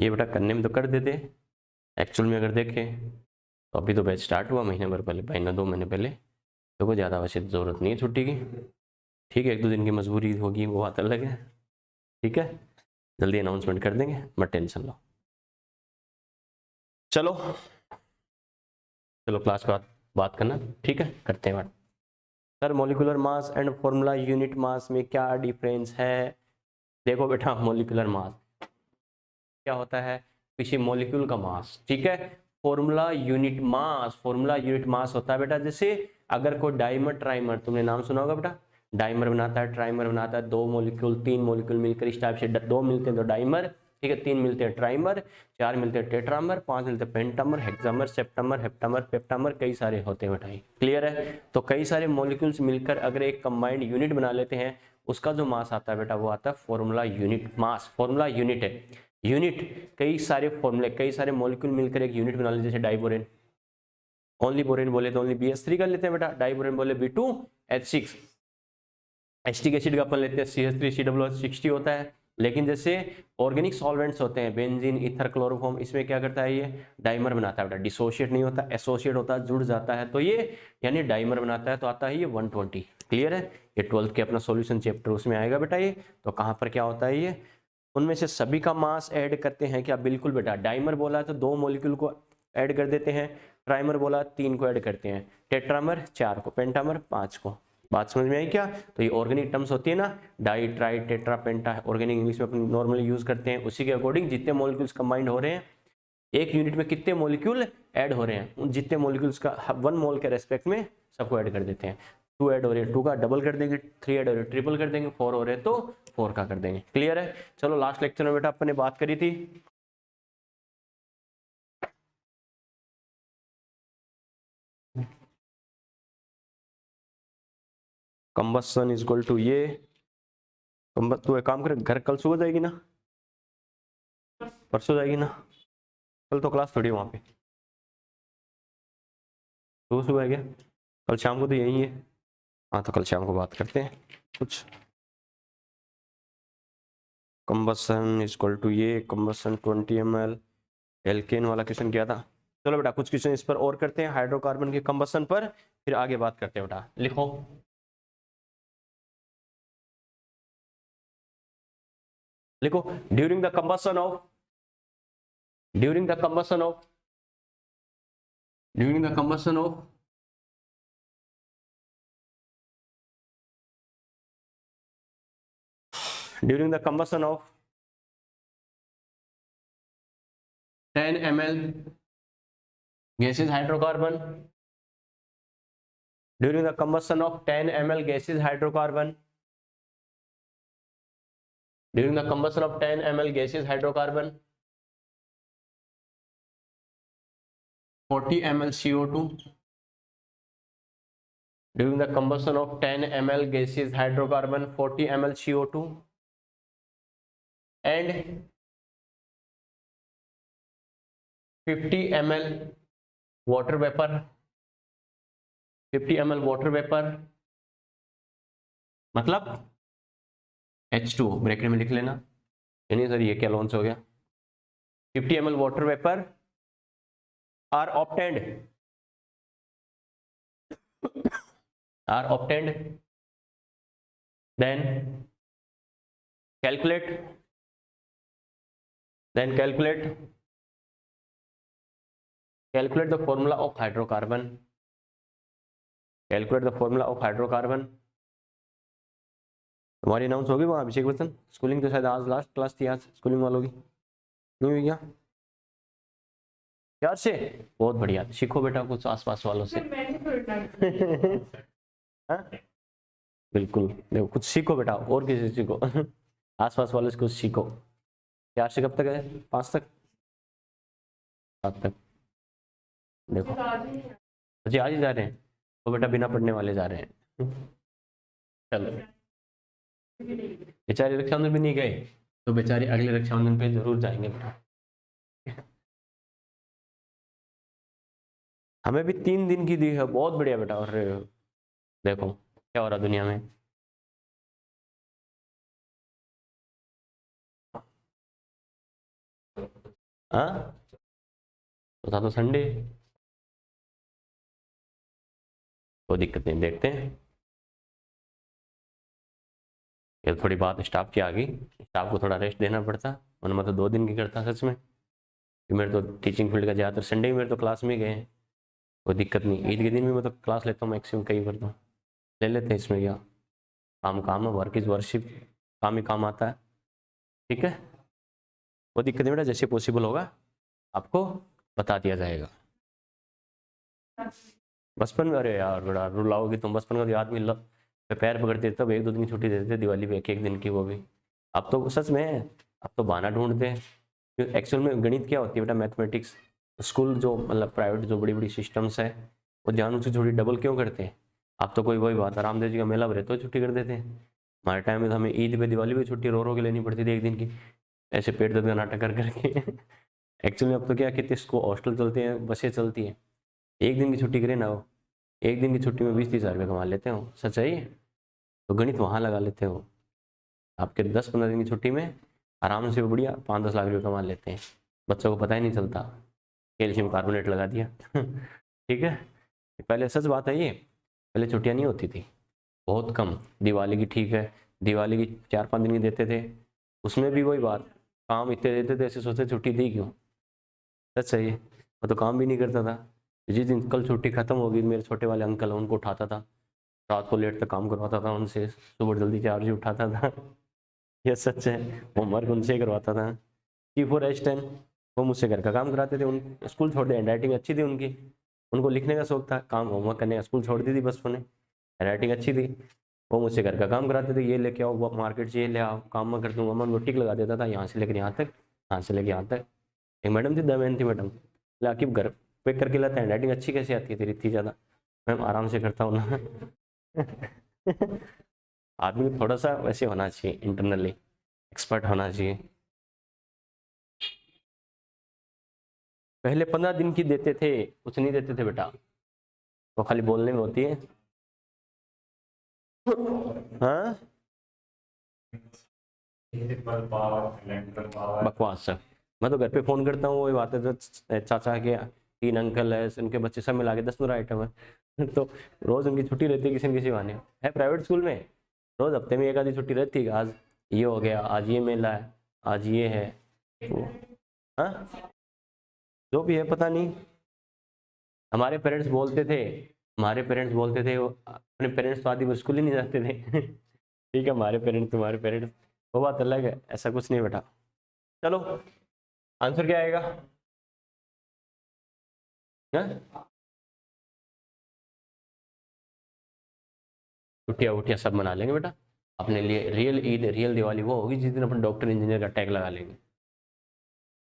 ये बेटा करने में तो कर देते, एक्चुअल में अगर देखें तो अभी तो बैच स्टार्ट हुआ महीने भर पहले, महीना 2 महीने पहले, तो कोई ज़्यादा वैसे ज़रूरत नहीं है छुट्टी की। ठीक है, 1-2 दिन की मजबूरी होगी, वो बात अलग है। ठीक है, जल्दी अनाउंसमेंट कर देंगे, मत टेंशन लो। चलो चलो क्लास के बाद बात करना, ठीक है, करते हैं बात। Sir molecular mass and formula unit mass में क्या डिफरेंस है? देखो बेटा, मॉलिक्यूलर मास क्या होता है? किसी मॉलिक्यूल का मास, ठीक है। Formula unit mass, formula unit mass होता है बेटा, जैसे अगर कोई डाइमर ट्राइमर, तुमने नाम सुना होगा बेटा, डाइमर बनाता है, ट्राइमर बनाता है, 2 मॉलिक्यूल 3 मॉलिक्यूल मिलकर इस टाइप से 2 मिलते हैं तो डाइमर, ठीक है, 3 मिलते हैं ट्राइमर, 4 मिलते हैं टेट्रामर, 5 मिलते हैं पेंटामर, हेक्सामर, सेप्टामर, हेप्टामर, पेप्टामर, कई सारे होते हैं बेटा। क्लियर है? तो कई सारे मॉलिक्यूल्स मिलकर अगर एक कंबाइंड यूनिट बना लेते हैं, उसका जो मास आता है बेटा वो आता है formula unit mass. Formula unit है, यूनिट कई सारे फॉर्मूले, कई सारे मॉलिक्यूल मिलकर एक यूनिट बना लेते, जैसे डाइबोरेन, ओनली बोरेन बोले तो ओनली BH3 कर लेते हैं बेटा, डाइबोरेन बोले B2H6, एसिटिक एसिड का अपन लेते हैं CH3COOH60 होता है। लेकिन जैसे ऑर्गेनिक सॉल्वेंट्स होते हैं, बेंजीन, ईथर, क्लोरोफॉर्म, इसमें क्या करता है, ये डाइमर बनाता है बेटा, डिसोशिएट नहीं होता, एसोसिएट होता है, जुड़ जाता है, तो ये यानी डाइमर बनाता है, तो आता है ये 120। क्लियर है? ये 12th के अपना सॉल्यूशन चैप्टर उसमें आएगा बेटा ये। तो कहाँ पर क्या होता है ये, उनमें से सभी का मास ऐड करते हैं क्या? बिल्कुल बेटा। डाइमर बोला है तो 2 मॉलिक्यूल को ऐड कर देते हैं, ट्राइमर बोला 3 को ऐड करते हैं, टेट्रामर 4 को, पेंटामर 5 को। बात समझ में आई क्या? तो ये ऑर्गेनिक टर्म्स होती है ना, डाई, ट्राई, टेट्रा, पेंटा, ऑर्गेनिक इंग्लिश में अपन नॉर्मली यूज करते हैं, उसी के अकॉर्डिंग जितने मॉलिक्यूल्स कंबाइंड हो रहे हैं एक यूनिट में, कितने मॉलिक्यूल ऐड हो रहे हैं, उन जितने मॉलिक्यूल्स का 1 मोल के रेस्पेक्ट में सबको ऐड कर देते हैं। 2 ऐड हो रहे हैं 2 का डबल कर देंगे, 3 ऐड हो रहे हैं ट्रिपल कर देंगे, 4 हो रहे हैं तो 4 का कर देंगे। क्लियर है? चलो लास्ट लेक्चर में बेटा अपन ने बात करी थी कंबसन इज इक्वल टू ये, तू एक काम कर, घर कल सुबह जाएगी ना, परसों जाएगी ना? कल तो क्लास थोड़ी वहां पे, तो सुबह है क्या? कल शाम को तो यही है। हाँ तो कल शाम को बात करते हैं कुछ। कंबसन इज इक्वल टू ये, कंबसन 20 ml, एल्केन वाला क्वेश्चन किया था। चलो बेटा कुछ क्वेश्चन इस पर और करते हैं, हाइड्रोकार्बन के कंबसन पर, फिर आगे बात करते हैं बेटा। लिखो, लिखो, during the combustion of, during the combustion of, during the combustion of, during the combustion of 10 ml gaseous hydrocarbon, during the combustion of 10 ml gaseous hydrocarbon, during the combustion of 10 ml gaseous hydrocarbon, 40 ml CO2, during the combustion of 10 ml gaseous hydrocarbon, 40 ml CO2 and 50 ml water vapor, 50 ml water vapor, मतलब H2O bracket में लिख लेना। नहीं sir ये क्या launch हो गया? 50 ml water vapor are obtained, are obtained, then calculate, then calculate, calculate the formula of hydrocarbon, calculate the formula of hydrocarbon। तुम्हारी अनाउंस होगी वहाँ अभिषेक बच्चन? स्कूलिंग तो शायद आज लास्ट क्लास थी, आज स्कूलिंग वालों की नहीं हुई क्या? यार से बहुत बढ़िया, सीखो बेटा कुछ आसपास वालों से। हाँ? बिल्कुल, देखो कुछ सीखो बेटा, और किसी से सीखो। आसपास वालों से कुछ सीखो। 4 से कब तक है? 5 तक, 7 तक। देखो जी आज ही जा रहे हैं तो बेटा बिना पढ़ने वाले जा रहे हैं। चलो बेचारे रक्षाबंधन भी नहीं गए तो बेचारे अगले रक्षाबंधन पे जरूर जाएंगे बेटा। हमें भी 3 दिन की दी है, बहुत बढ़िया बेटा। और देखो क्या हो रहा दुनिया में। हाँ तो था तो संडे, कोई दिक्कत नहीं, देखते हैं। ये थोड़ी बात स्टाफ की आ गई, स्टाफ को थोड़ा रेस्ट देना पड़ता, वरना मैं तो 2 दिन की करता सच में। मेरे तो टीचिंग फील्ड का ज़्यादातर संडे ही मेरे तो क्लास में गए हैं, कोई दिक्कत नहीं। ईद के दिन भी मैं तो क्लास लेता हूँ मैक्सिमम, कई बार तो ले लेते हैं, इसमें क्या, काम काम है, वर्क इज वर्शिप, काम ही काम आता है, ठीक है। कोई दिक्कत नहीं बेटा, जैसे पॉसिबल होगा आपको बता दिया जाएगा। बचपन में, अरे यार बड़ा रुलाओगे तुम, बचपन का तो याद मिल रहा, पैर पकड़ते तब 1-2 दिन की छुट्टी देते थे, दिवाली पे 1-1 दिन की, वो भी। अब तो सच में, अब तो बहाना ढूंढते हैं। एक्चुअल में गणित क्या होती है बेटा, मैथमेटिक्स, स्कूल जो मतलब प्राइवेट जो बड़ी बड़ी सिस्टम्स है, वो जान उसकी थोड़ी डबल क्यों करते हैं। अब तो कोई वही बात है, रामदेव जी का मेला भरे तो छुट्टी कर देते हैं। हमारे टाइम में तो हमें ईद पे दिवाली पे छुट्टी रो रो के लेनी पड़ती थी 1 दिन की, ऐसे पेट दर्द का नाटक कर करके। एक्चुअली अब तो क्या, कितने स्कूल हॉस्टल चलते हैं, बसें चलती हैं, 1 दिन की छुट्टी करें ना, वो 1 दिन की छुट्टी में 20-30 हज़ार रुपये कमा लेते हो, सच है ये। तो गणित वहाँ लगा लेते हो, आपके 10-15 दिन की छुट्टी में आराम से बढ़िया 5-10 लाख रुपये कमा लेते हैं, बच्चों को पता ही नहीं चलता, कैल्शियम कार्बोनेट लगा दिया। ठीक है, पहले सच बात है ये, पहले छुट्टियाँ नहीं होती थी, बहुत कम। दिवाली की ठीक है, दिवाली की 4-5 दिन की देते थे, उसमें भी वही बात, काम इतने देते थे, ऐसे सोचते छुट्टी दी क्यों। सच है ये, मैं तो काम भी नहीं करता था, जिस दिन कल छुट्टी खत्म होगी, मेरे छोटे वाले अंकल उनको उठाता था, रात को लेट तक काम करवाता था उनसे, सुबह जल्दी 4 बजे उठाता था। ये सच है, होमवर्क उनसे करवाता था, T4H10, वो मुझसे घर का काम कराते थे, उन स्कूल छोड़ दे, हैंडराइटिंग अच्छी थी उनकी, उनको लिखने का शौक था, काम होमवर्क करने का, स्कूल छोड़ दी थी बस उन्हें, हैंडराइटिंग अच्छी थी, वो मुझसे घर का काम कराते थे, ये लेके आओ मार्केट से, ये ले आओ, काम मैं कर दूंगा, मैं टिक लगा देता था, यहाँ से लेकर यहाँ तक, यहाँ से लेकर यहाँ तक। एक मैडम थी, दमयंती मैडम, आकिब घर पे करके लाता, हैंडराइटिंग अच्छी कैसे आती है तेरी इतनी ज़्यादा, मैम आराम से करता हूँ ना। आदमी को थोड़ा सा वैसे होना चाहिए, इंटरनली एक्सपर्ट होना चाहिए। पहले 15 दिन की देते थे, कुछ नहीं देते थे बेटा, वो खाली बोलने में होती है। हाँ बकवास है, मैं तो घर पे फोन करता हूँ, वही बात है, जो चाचा के 3 अंकल है, उनके बच्चे सब मिला के 10-15 आइटम है। तो रोज उनकी छुट्टी रहती है, किसी न किसी बहाने है, प्राइवेट स्कूल में रोज हफ्ते में 1 आधी छुट्टी रहती है, आज ये हो गया, आज ये मेला है, आज ये है वो, हाँ जो भी है पता नहीं। हमारे पेरेंट्स बोलते थे, हमारे पेरेंट्स बोलते थे, अपने पेरेंट्स तो आदि स्कूल ही नहीं जाते थे। ठीक है, हमारे पेरेंट्स तुम्हारे पेरेंट्स, वो बात अलग है, ऐसा कुछ नहीं बेटा। चलो आंसर क्या आएगा, छुट्टियाँ उठिया सब मना लेंगे बेटा अपने लिए, रियल ईद रियल दिवाली वो होगी जिस दिन अपन डॉक्टर इंजीनियर का टैग लगा लेंगे,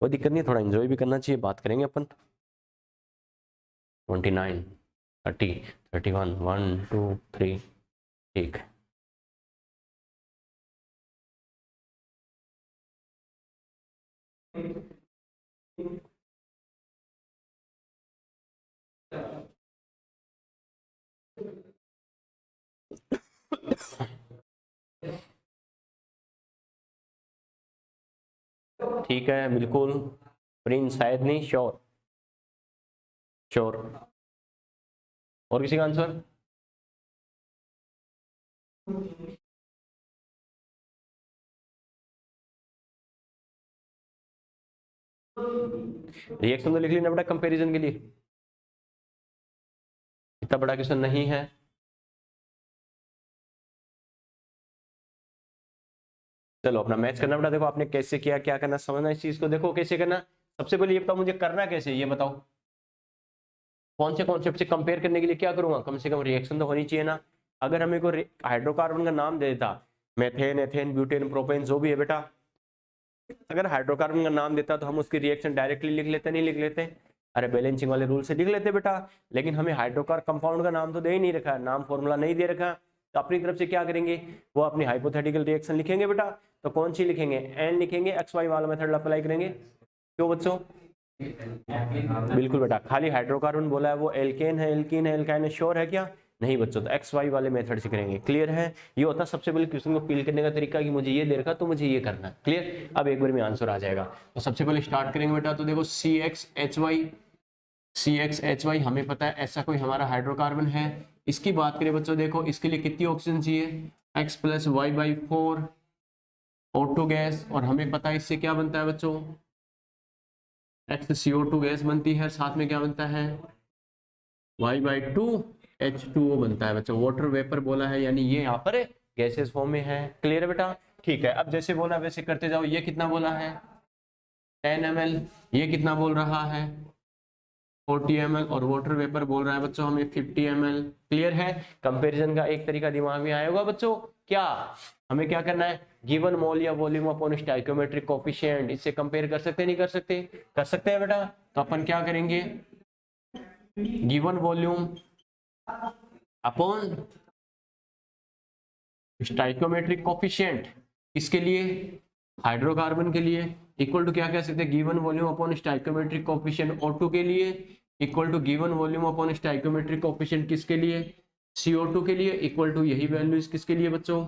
कोई दिक्कत नहीं, थोड़ा एंजॉय भी करना चाहिए, बात करेंगे अपन। 29, 30, 31, 1, 2, 3, ठीक है। ठीक है बिल्कुल, प्रिंस शायद नहीं, श्योर श्योर। और किसी का आंसर, रिएक्शन तो लिख लेना बेटा कंपैरिजन के लिए, इतना बड़ा क्वेश्चन नहीं है। चलो अपना मैच करना बेटा, देखो आपने कैसे किया, क्या करना, समझना इस चीज को, देखो कैसे करना। सबसे पहले ये बताओ मुझे करना कैसे, ये बताओ कौन से कॉन्सेप्ट से कंपेयर करने के लिए क्या करूंगा, कम से कम रिएक्शन तो होनी चाहिए ना। अगर हमें कोई हाइड्रोकार्बन का नाम दे देता, मेथेन, एथेन, ब्यूटेन, प्रोपेन, जो भी है बेटा, अगर हाइड्रोकार्बन का नाम देता तो हम उसकी रिएक्शन डायरेक्टली लिख लेते, नहीं लिख लेते, अरे बैलेंसिंग वाले रूल से लिख लेते बेटा। लेकिन हमें हाइड्रोकार्बन कंपाउंड का नाम तो दे ही नहीं रखा, नाम फॉर्मूला नहीं दे रखा, तो अपनी तरफ से क्या करेंगे, वो अपनी हाइपोथेटिकल रिएक्शन लिखेंगे बेटा। तो कौन सी लिखेंगे, एन लिखेंगे, XY वाला मेथड अप्लाई करेंगे, क्यों बच्चों, बिल्कुल बेटा, खाली हाइड्रोकार्बन बोला है, वो एल्केन है, एल्कीन है, एल्काइन है, श्योर है क्या, नहीं बच्चों, तो एक्स वाई वाले मेथड से करेंगे। क्लियर है? ये होता है सबसे पहले क्वेश्चन को फिल करने का तरीका कि मुझे ये दे रखा तो मुझे ये करना है। क्लियर? अब एक बार में आंसर आ जाएगा। तो सबसे पहले स्टार्ट करेंगे बेटा, तो देखो CXHY हमें पता है ऐसा कोई हमारा हाइड्रोकार्बन है। इसकी बात करें बच्चों, देखो इसके लिए कितनी ऑक्सीजन चाहिए, X + Y/4 O2 गैस, और हमें पता है इससे क्या बनता है बच्चों, X CO2 गैस बनती है, साथ में क्या बनता है Y/2 H2O बनता है बच्चों, वाटर वेपर बोला है, यानी ये यहाँ पर गैसेस फॉर्म में है। क्लियर है बेटा? ठीक है, अब जैसे बोला वैसे करते जाओ। ये कितना बोला है 10 ml, ये कितना बोल रहा है 40 ml, और वाटर वेपर बोल रहा है बच्चों हमें 50 ml। क्लियर है? कंपैरिजन का एक तरीका दिमाग में आया होगा बच्चों, क्या हमें क्या करना है, गिवन मोल या वॉल्यूम अपॉन स्टोइकोमेट्रिक कोफिशिएंट, इससे कंपेयर कर सकते नहीं कर सकते? कर सकते हैं बेटा। तो अपन क्या करेंगे, given volume upon stoichiometric coefficient, इसके लिए हाइड्रोकार्बन के लिए इक्वल टू क्या कह सकते हैं, given volume upon stoichiometric coefficient O2 के लिए equal to given volume upon stoichiometric coefficient किसके लिए, CO2 के लिए, इक्वल टू यही वैल्यूज किसके लिए बच्चों,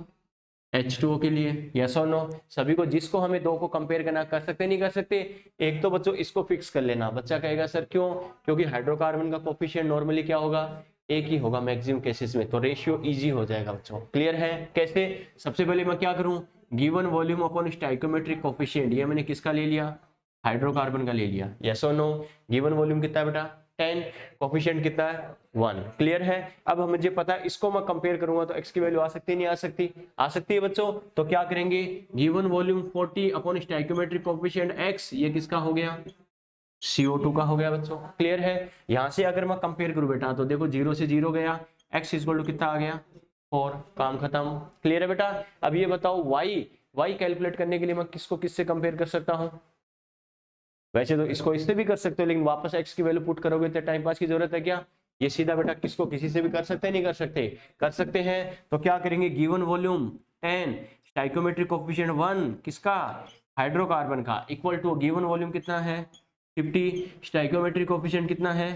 H2O के लिए। यस और नो? सभी को, जिसको हमें दो को कंपेयर करना, कर सकते नहीं कर सकते? एक तो बच्चों इसको फिक्स कर लेना। बच्चा कहेगा सर क्यों? क्योंकि हाइड्रोकार्बन का कोफिशिएंट नॉर्मली क्या होगा, एक ही होगा मैक्सिमम केसेस में, तो रेशियो इजी हो जाएगा बच्चों। क्लियर है? कैसे? सबसे पहले मैं क्या करूं, given volume upon stoichiometric coefficient, ये मैंने किसका ले लिया, हाइड्रोकार्बन का ले लिया। यस और नो? गिवन वॉल्यूम कितना है बेटा 10, कोफिशिएंट कितना है 1। क्लियर है? अब मुझे पता है इसको मैं कंपेयर करूंगा तो x की वैल्यू आ सकती है नहीं आ सकती? आ सकती है बच्चों। तो क्या करेंगे, given volume 40 upon stoichiometric coefficient x, ये किसका हो गया, CO2 का हो गया बच्चों। क्लियर है? यहां से अगर मैं कंपेयर करूं बेटा, तो देखो 0 से 0 गया, x इक्वल टू कितना आ गया 4, काम खत्म। क्लियर है बेटा? अब ये बताओ y कैलकुलेट करने के लिए मैं किसको किससे कंपेयर कर सकता हूं? वैसे तो इसको इससे भी कर सकते हो, लेकिन वापस x की वैल्यू पुट करोगे तो टाइम पास की जरूरत है क्या? ये सीधा बेटा किसको किसी से भी कर सकते हैं नहीं कर सकते? कर सकते हैं। तो क्या करेंगे, गिवन वॉल्यूम 10, स्टोइकोमेट्रिक कोफिशिएंट 1 किसका, हाइड्रोकार्बन का, इक्वल टू गिवन वॉल्यूम कितना है 50, स्टोइकोमेट्रिक कोफिशिएंट कितना है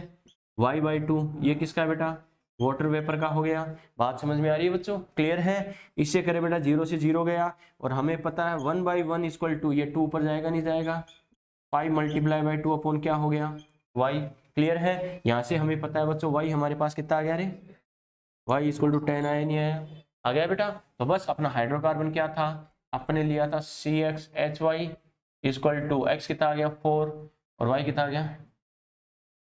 Y/2, ये किसका है बेटा, वाटर वेपर का हो गया। बात समझ में आ रही है बच्चों? क्लियर है? इससे करें बेटा 0 से 0 गया, और हमें पता है 1/1 इक्वल टू, ये 2 ऊपर जाएगा नहीं जाएगा, 5 × 2 अपॉन क्या हो गया y। क्लियर है? यहां से हमें पता है बच्चों y हमारे पास कितना आ गया रे, y इक्वल टू 10 आया नहीं आया, आ गया बेटा। तो बस अपना हाइड्रोकार्बन क्या था, अपने लिया था CXHY इक्वल टू x कितना आ गया 4, और y कितना आ गया।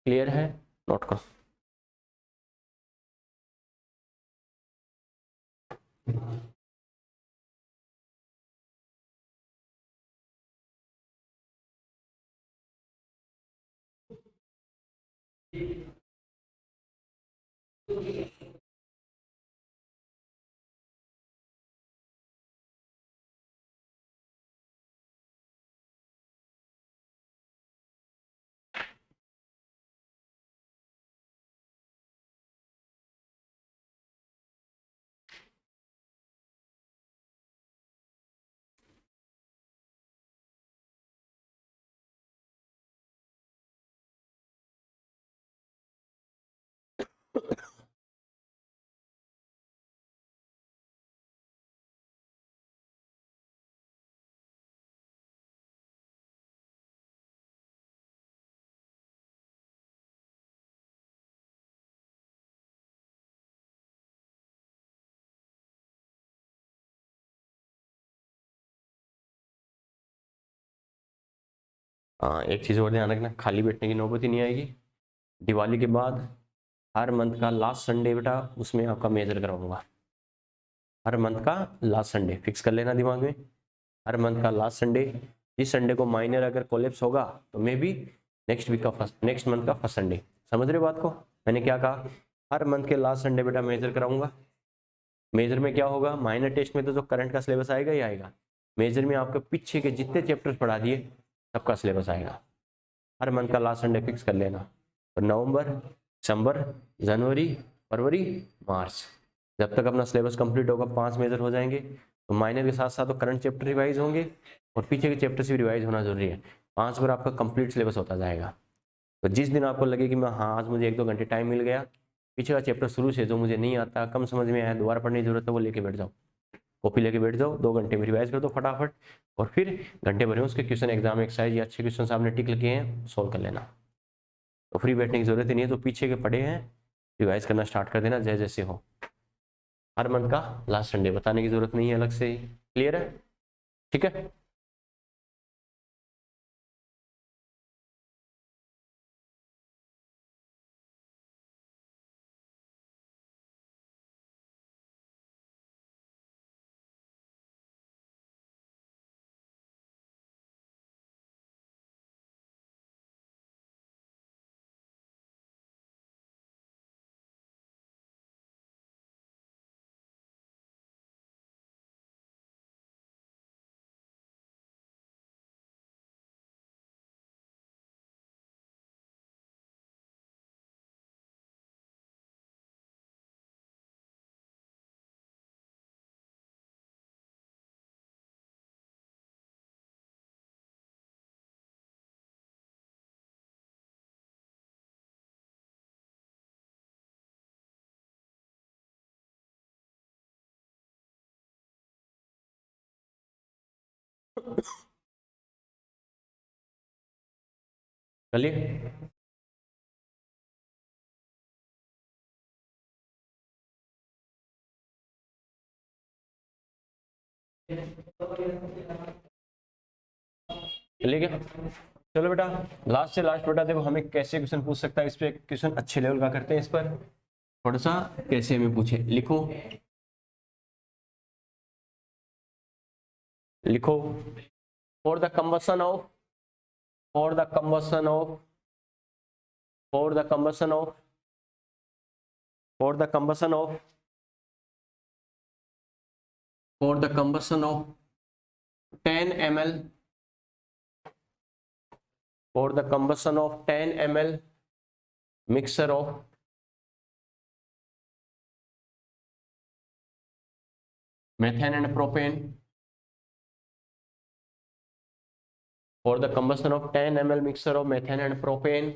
क्लियर है? नोट करो। हाँ, एक चीज़ और ध्यान रखना, खाली बैठने की नौबत ही नहीं आएगी। दिवाली के बाद हर मंथ का लास्ट संडे बेटा उसमें आपका मेजर कराऊंगा। हर मंथ का लास्ट संडे फिक्स कर लेना दिमाग में, हर मंथ का लास्ट संडे। जिस संडे को माइनर अगर कोलेप्स होगा तो मे बी नेक्स्ट मंथ का फर्स्ट संडे। समझ रहे बात को? मैंने क्या कहा, हर मंथ के लास्ट संडे बेटा मेजर कराऊंगा। मेजर में क्या होगा, माइनर टेस्ट में तो जो करंट का सिलेबस आएगा ही आएगा, मेजर में आपके पीछे के जितने चैप्टर्स पढ़ा दिए सबका सिलेबस आएगा। हर मंथ का लास्ट संडे फिक्स कर लेना। और नवंबर, दिसंबर, जनवरी, फरवरी, मार्च, जब तक अपना सिलेबस कंप्लीट होगा 5 मेजर हो जाएंगे, तो माइनर के साथ साथ तो करंट चैप्टर रिवाइज होंगे और पीछे के चैप्टर्स भी रिवाइज होना जरूरी है। 5 बार आपका कंप्लीट सिलेबस होता जाएगा। तो जिस दिन आपको लगे कि मैं हाँ आज मुझे 1-2 घंटे टाइम मिल गया, पीछे का चैप्टर शुरू से जो मुझे नहीं आता, कम समझ में आया, दोबारा पढ़ने की जरूरत है, वो लेके बैठ जाओ, कॉपी लेके बैठ जाओ, 2 घंटे में रिवाइज कर दो फटाफट, और फिर घंटे भर में उसके क्वेश्चन एग्जाम एक्सरसाइज या अच्छे क्वेश्चन आपने टिक किए हैं सॉल्व कर लेना। तो फ्री बैठने की जरूरत ही नहीं है, तो पीछे के पढ़े हैं रिवाइज करना स्टार्ट कर देना जैसे जैसे हो। हर मंथ का लास्ट संडे, बताने की जरूरत नहीं है अलग से, क्लियर है? ठीक है। चलिए, चलिए क्या, चलो बेटा, लास्ट से लास्ट बेटा देखो हमें कैसे क्वेश्चन पूछ सकता है, इस पे क्वेश्चन अच्छे लेवल का करते हैं, इस पर थोड़ा सा कैसे हमें पूछे, लिखो लिखो। For the combustion of, for the combustion of, for the combustion of, for the combustion of, for the combustion of 10 ml, for the combustion of 10 ml mixture of methane and propane, for the combustion of 10 ml mixture of methane and propane,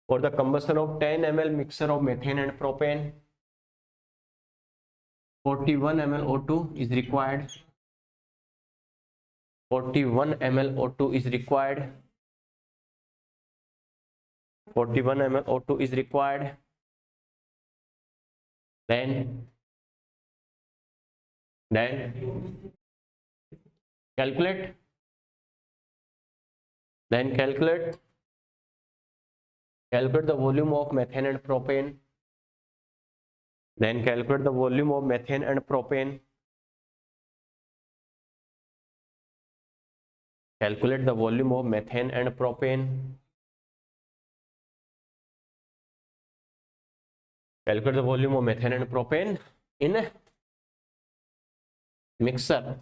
for the combustion of 10 ml mixture of methane and propane, 41 ml O2 is required, 41 ml O2 is required, 41 ml O2 is required. Then calculate, then calculate the volume of methane and propane, then calculate the volume of methane and propane, calculate the volume of methane and propane, calculate the volume of methane and propane in mixer,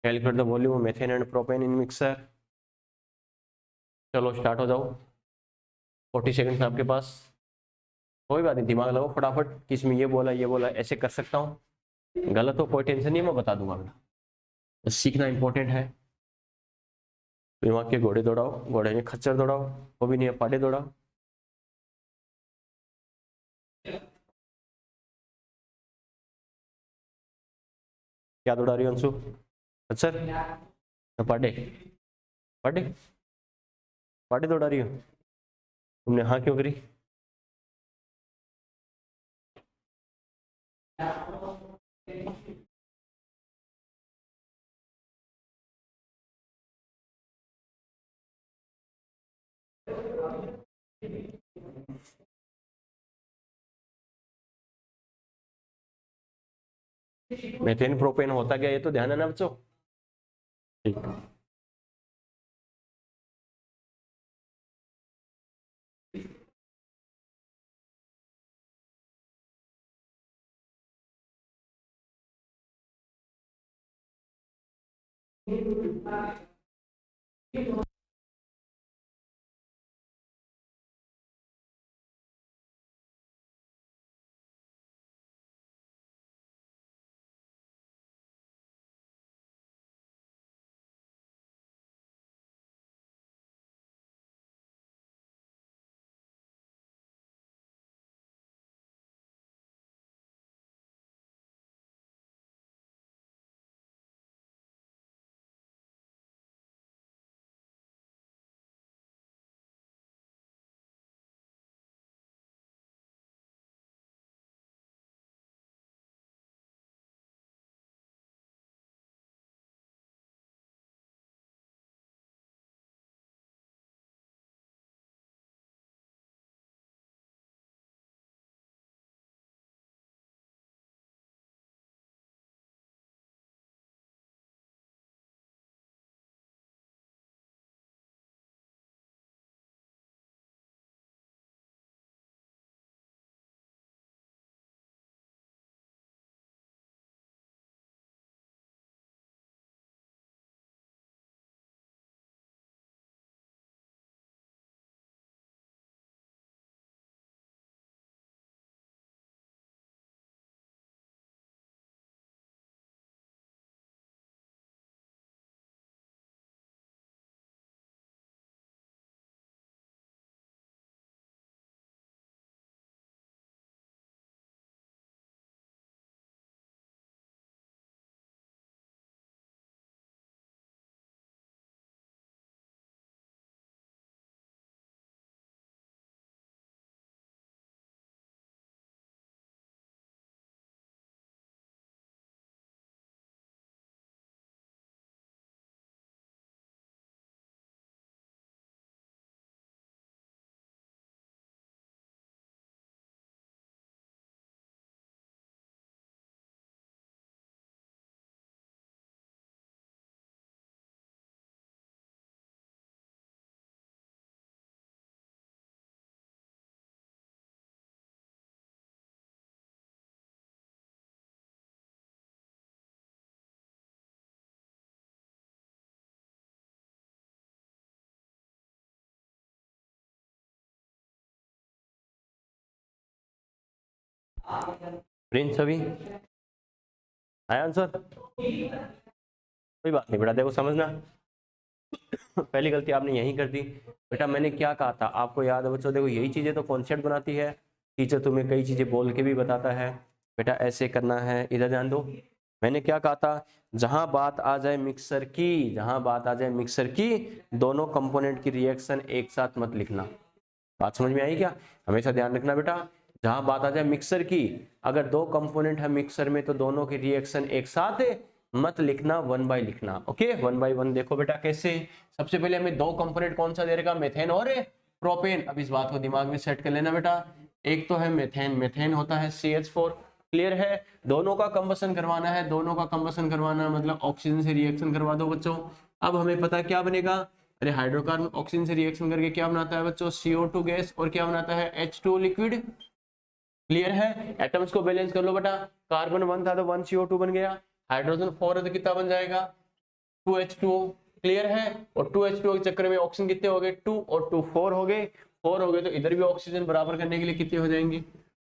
calculate the volume of methane and propane in mixer. चलो start हो जाओ, 40 seconds आपके पास, कोई बात नहीं, दिमाग लगाओ फटाफट, किस में ये बोला ये बोला, ऐसे कर सकता हूँ, गलत हो कोई टेंशन नहीं, मैं बता दूंगा बेटा, बस सीखना इंपॉर्टेंट है। दिमाग के घोड़े दौड़ाओ, घोड़े में खच्चर दौड़ाओ, वो भी नहीं है पाड़े दौड़ाओ। क्या दौड़ा रही हो अंशु? खच्चर या पाड़े? पाड़े, पाड़े दौड़ा रही हो तुमने, हाँ क्यों करी? मेथेन प्रोपेन होता क्या, ये तो ध्यान है ना बच्चों? ठीक। प्रिंस अभी आया आंसर? कोई बात नहीं बेटा, देखो समझना पहली गलती आपने यही कर दी बेटा। मैंने क्या कहा था आपको याद है बच्चों? देखो यही चीजें तो कॉन्सेप्ट बनाती है। टीचर तुम्हें कई चीजें बोल के भी बताता है बेटा ऐसे करना है। इधर ध्यान दो, मैंने क्या कहा था? जहां बात आ जाए मिक्सर की, जहां बात आ जाए मिक्सर की, दोनों कंपोनेंट की रिएक्शन एक साथ मत लिखना। बात समझ में आई क्या? हमेशा ध्यान रखना बेटा, जहां बात आ जाए मिक्सर की, अगर दो कंपोनेंट है मिक्सर में तो दोनों की रिएक्शन एक साथ मत लिखना, 1 बाय लिखना। Okay 1 by 1। देखो बेटा कैसे, सबसे पहले हमें दो कंपोनेंट कौन सा दे रखा? मेथेन और प्रोपेन। अब इस बात को दिमाग में सेट कर लेना बेटा। एक तो है मेथेन, मेथेन होता है CH4। क्लियर है? दोनों का कंबसन करवाना है, दोनों का कंबसन करवाना मतलब ऑक्सीजन से रिएक्शन करवा दो बच्चों। अब हमें पता क्या बनेगा? अरे हाइड्रोकार्बन ऑक्सीजन से रिएक्शन करके क्या बनाता है बच्चों? CO2 gas. और क्या बनाता है? H2 liquid. क्लियर है? एटम्स को बैलेंस कर लो बेटा। कार्बन 1 था तो 1 CO2 बन गया। हाइड्रोजन 4 है तो कितना बन जाएगा? 2H2O। क्लियर है? और 2H2O के चक्कर में ऑक्सीजन कितने हो गए? 2 और 2 4 हो गए। 4 हो गए तो इधर भी ऑक्सीजन बराबर करने के लिए कितने हो जाएंगे?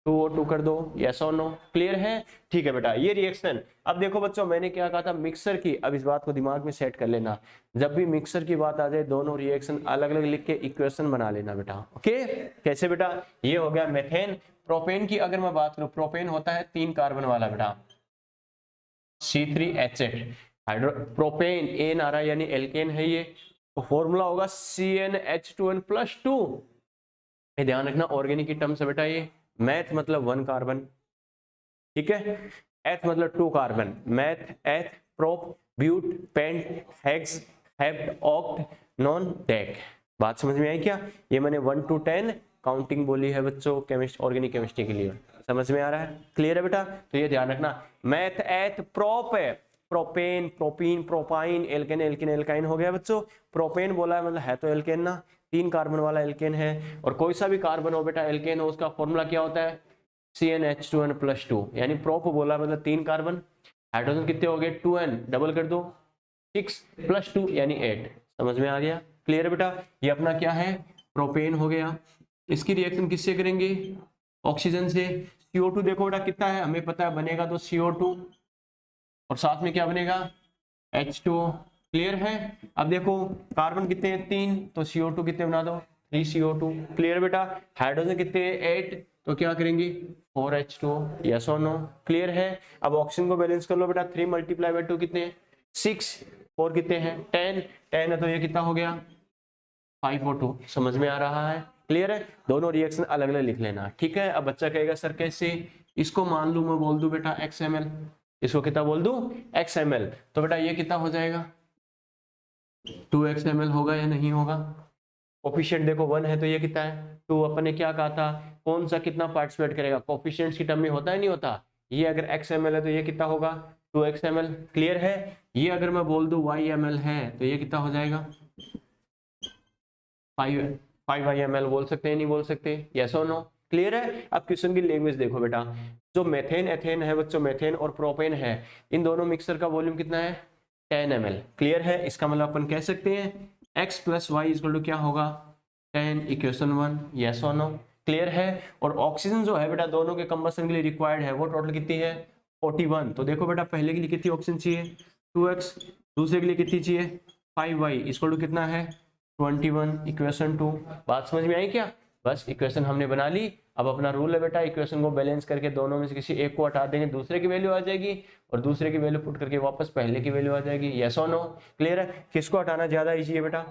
2 और 2 कर दो। यस और नो? क्लियर है? ठीक है बेटा, ये रिएक्शन। अब देखो बच्चों मैंने क्या कहा था मिक्सर की, अब इस बात को दिमाग में सेट कर लेना। जब भी मिक्सर की बात आ जाए दोनों रिएक्शन अलग अलग लिख के इक्वेशन बना लेना बेटा। ओके कैसे बेटा? ये हो गया मेथेन। प्रोपेन की अगर मैं बात करूं, प्रोपेन होता है 3 कार्बन वाला बेटा, C3H8। हाइड्रो प्रोपेन एन आ रहा है यानी एल्केन है ये, तो फॉर्मूला होगा CnH2n+2। ये ध्यान रखना ऑर्गेनिक की टर्म से बेटा। ये मैथ मतलब 1 कार्बन, ठीक है, एथ मतलब 2 carbon, meth eth prop but pent hex hept oct non dec. बात समझ में आई क्या? ये मैंने 1 to 10 काउंटिंग बोली है बच्चों केमिस्ट्री, ऑर्गेनिक केमिस्ट्री के लिए। समझ में आ रहा है? क्लियर है बेटा? तो ये ध्यान रखना, मैथ एथ प्रोप है, propane propene propyne alkane alkene alkyne हो गया बच्चों। प्रोपेन बोला है मतलब है तो एल्केन ना, 3 कार्बन वाला एल्केन है। और कोई सा भी कार्बन हो बेटा एल्केन हो, उसका फॉर्मूला क्या होता है? CnH2n+2। यानी प्रोप बोला मतलब 3 कार्बन, हाइड्रोजन कितने हो गए? 2n, डबल कर दो 6 + 2 यानी 8। समझ में आ गया? क्लियर है बेटा? ये अपना क्या है? प्रोपेन हो गया। इसकी रिएक्शन किससे करेंगे? ऑक्सीजन से। CO2 देखो बेटा कितना है, हमें पता है बनेगा तो CO2 और साथ में क्या बनेगा? H2O। क्लियर है? अब देखो कार्बन कितने हैं? 3, तो CO2 कितने बना दो? 3 CO2। क्लियर बेटा? हाइड्रोजन कितने हैं? 8, तो क्या करेंगे? 4 H2O। यस और नो? क्लियर है? अब ऑक्सीजन को बैलेंस कर लो बेटा। 3 × 2 कितने हैं? 6। 4 कितने हैं? 10। 10 है तो ये कितना हो गया? 5 और 2। समझ में आ रहा है? क्लियर है? दोनों रिएक्शन अलग अलग लिख लेना, ठीक है। अब बच्चा कहेगा सर कैसे? इसको मान लू मैं बोल दूं बेटा XML, इसको कितना बोल दूं? XML। तो बेटा ये कितना हो जाएगा? 2XML होगा या नहीं होगा? कोफिशिएंट देखो 1 है तो ये कितना है? 2। अपन ने क्या कहा था? कौन सा कितना पार्टिसिपेट करेगा? कोफिशिएंट्स की टर्म में होता है नहीं होता? ये अगर XML है तो ये कितना होगा? 2XML। क्लियर है? ये अगर मैं बोल दूं YML है तो ये कितना हो जाएगा? 5IML बोल सकते हैं नहीं बोल सकते? यस और नो? क्लियर है? अब क्वेश्चन की लैंग्वेज देखो बेटा, जो मेथेन एथेन है बच्चों, मेथेन और प्रोपेन है, इन दोनों मिक्सर का वॉल्यूम कितना है? 10 ml। क्लियर है? इसका मतलब अपन कह सकते हैं x + y = क्या होगा? 10 इक्वेशन 1। यस और नो? क्लियर है? और ऑक्सीजन जो है बेटा दोनों के कंबसन के लिए रिक्वायर्ड है वो टोटल कितनी है? 41। तो देखो बेटा पहले के लिए कितनी ऑक्सीजन चाहिए? 2x। दूसरे के लिए कितनी चाहिए? 5y = कितना है? 21 इक्वेशन 2। बात समझ में आई क्या? बस इक्वेशन हमने बना ली। अब अपना रूल है बेटा, इक्वेशन को बैलेंस करके दोनों में से किसी एक को हटा देंगे, दूसरे की वैल्यू आ जाएगी, और दूसरे की वैल्यू पुट करके वापस पहले की वैल्यू आ जाएगी। यस और नो? क्लियर है? किसको हटाना ज्यादा इजी है बेटा?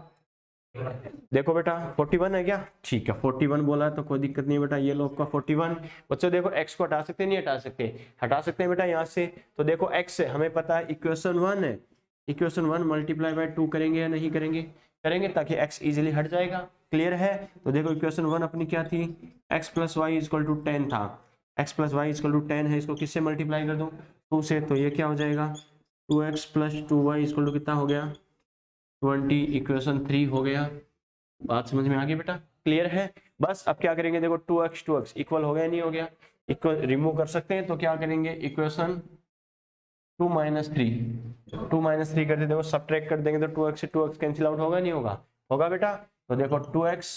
देखो बेटा 41 है क्या? ठीक है 41 बोला है तो कोई दिक्कत नहीं है बेटा, ये लो आपका 41। बच्चों देखो x को हटा सकते नहीं हटा सकते? हटा सकते हैं बेटा यहाँ से। तो देखो x से हमें पता है इक्वेशन 1 है, इक्वेशन 1 × 2 करेंगे या नहीं करेंगे? करेंगे, ताकि x इजीली हट जाएगा। क्लियर है? तो देखो इक्वेशन 1 अपनी क्या थी? x + y = 10 था। x + y = 10 है, इसको किससे मल्टीप्लाई कर दूं? 2 से। तो ये क्या हो जाएगा? 2x + 2y = कितना हो गया? 20 इक्वेशन 3 हो गया। बात समझ में आ गई बेटा? क्लियर है? बस अब क्या करेंगे? देखो 2x इक्वल हो गया नहीं हो गया? इक्वल रिमूव कर सकते हैं तो क्या करेंगे? इक्वेशन 2 - 3, 2 - 3 करते देखो सब्ट्रैक्ट कर देंगे तो 2x से 2x कैंसिल आउट होगा नहीं होगा? होगा बेटा। तो देखो 2x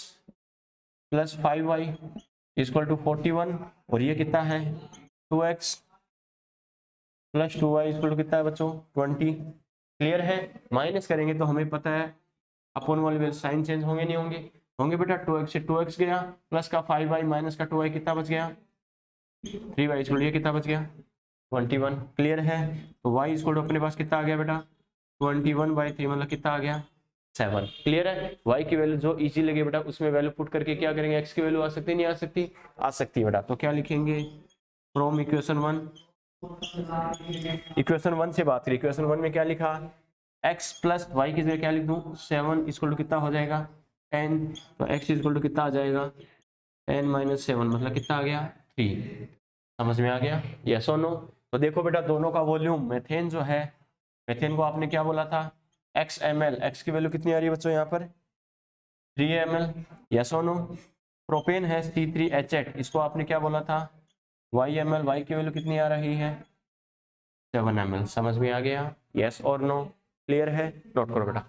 + 5y इक्वल टू 41 और ये कितना है 2x plus 2y equal to कितना है बच्चों 20। क्लियर है। माइनस करेंगे तो हमें पता है अपॉन वाले वैल्यू साइन चेंज होंगे नहीं होंगे, होंगे बेटा। 2x से 2x गया, प्लस का 5y माइनस का 2y कितना बच गया 3y इक्वल ये कितना बच गया 21। क्लियर है। तो y इक्वल टू अपने पास कितना आ गया बेटा 21/3 मतलब कितना आ गया 7। क्लियर है। y की वैल्यू जो इजी लगे बेटा उसमें वैल्यू पुट करके क्या करेंगे, x की वैल्यू आ सकती नहीं आ सकती, आ सकती बेटा। तो क्या लिखेंगे फ्रॉम इक्वेशन 1, इक्वेशन 1 से बात करें। इक्वेशन 1 में क्या लिखा x प्लस वाई की जगह क्या लिख दूं 7 इक्वल टू कितना हो जाएगा 10। तो x इक्वल टू कितना आ जाएगा 10 - 7 मतलब कितना आ गया 3। समझ में आ गया यस और नो। तो देखो बेटा दोनों का वॉल्यूम मेथेन जो है, मेथेन को आपने क्या बोला था x ml, x की वैल्यू कितनी आ रही है बच्चों यहाँ पर 3 ml। यस और नो। प्रोपेन है C3H8, इसको आपने क्या बोला था y ml, y की वैल्यू कितनी आ रही है 7 ml। समझ में आ गया यस और नो। क्लियर है। नोट करो बेटा।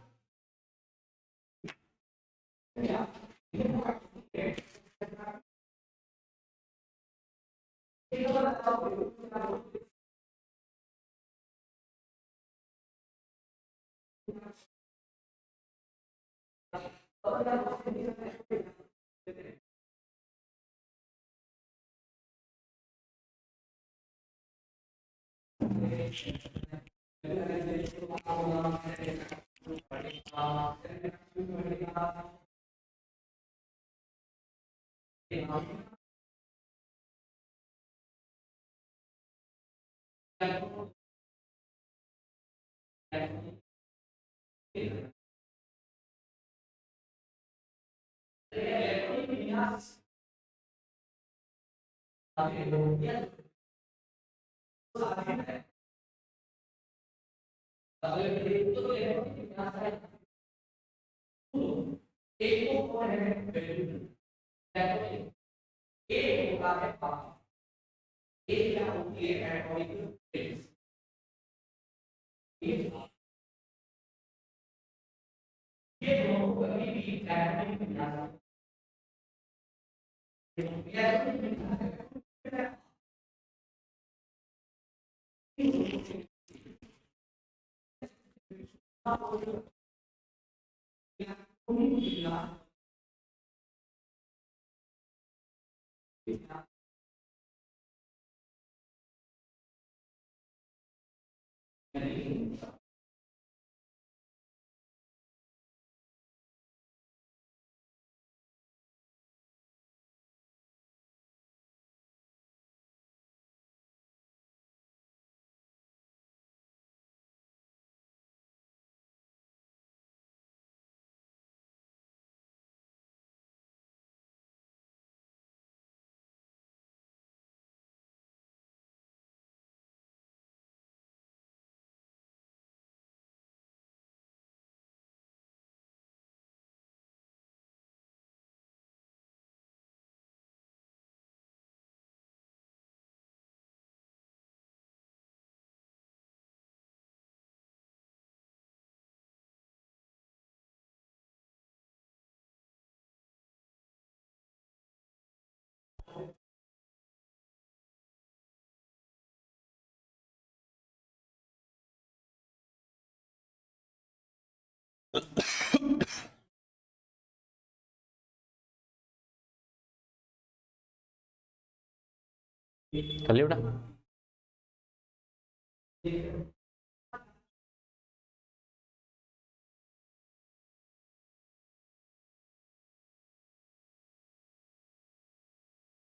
कर लिया बेटा।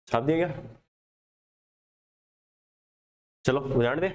छाप दिया क्या? चलो उदाहरण दे।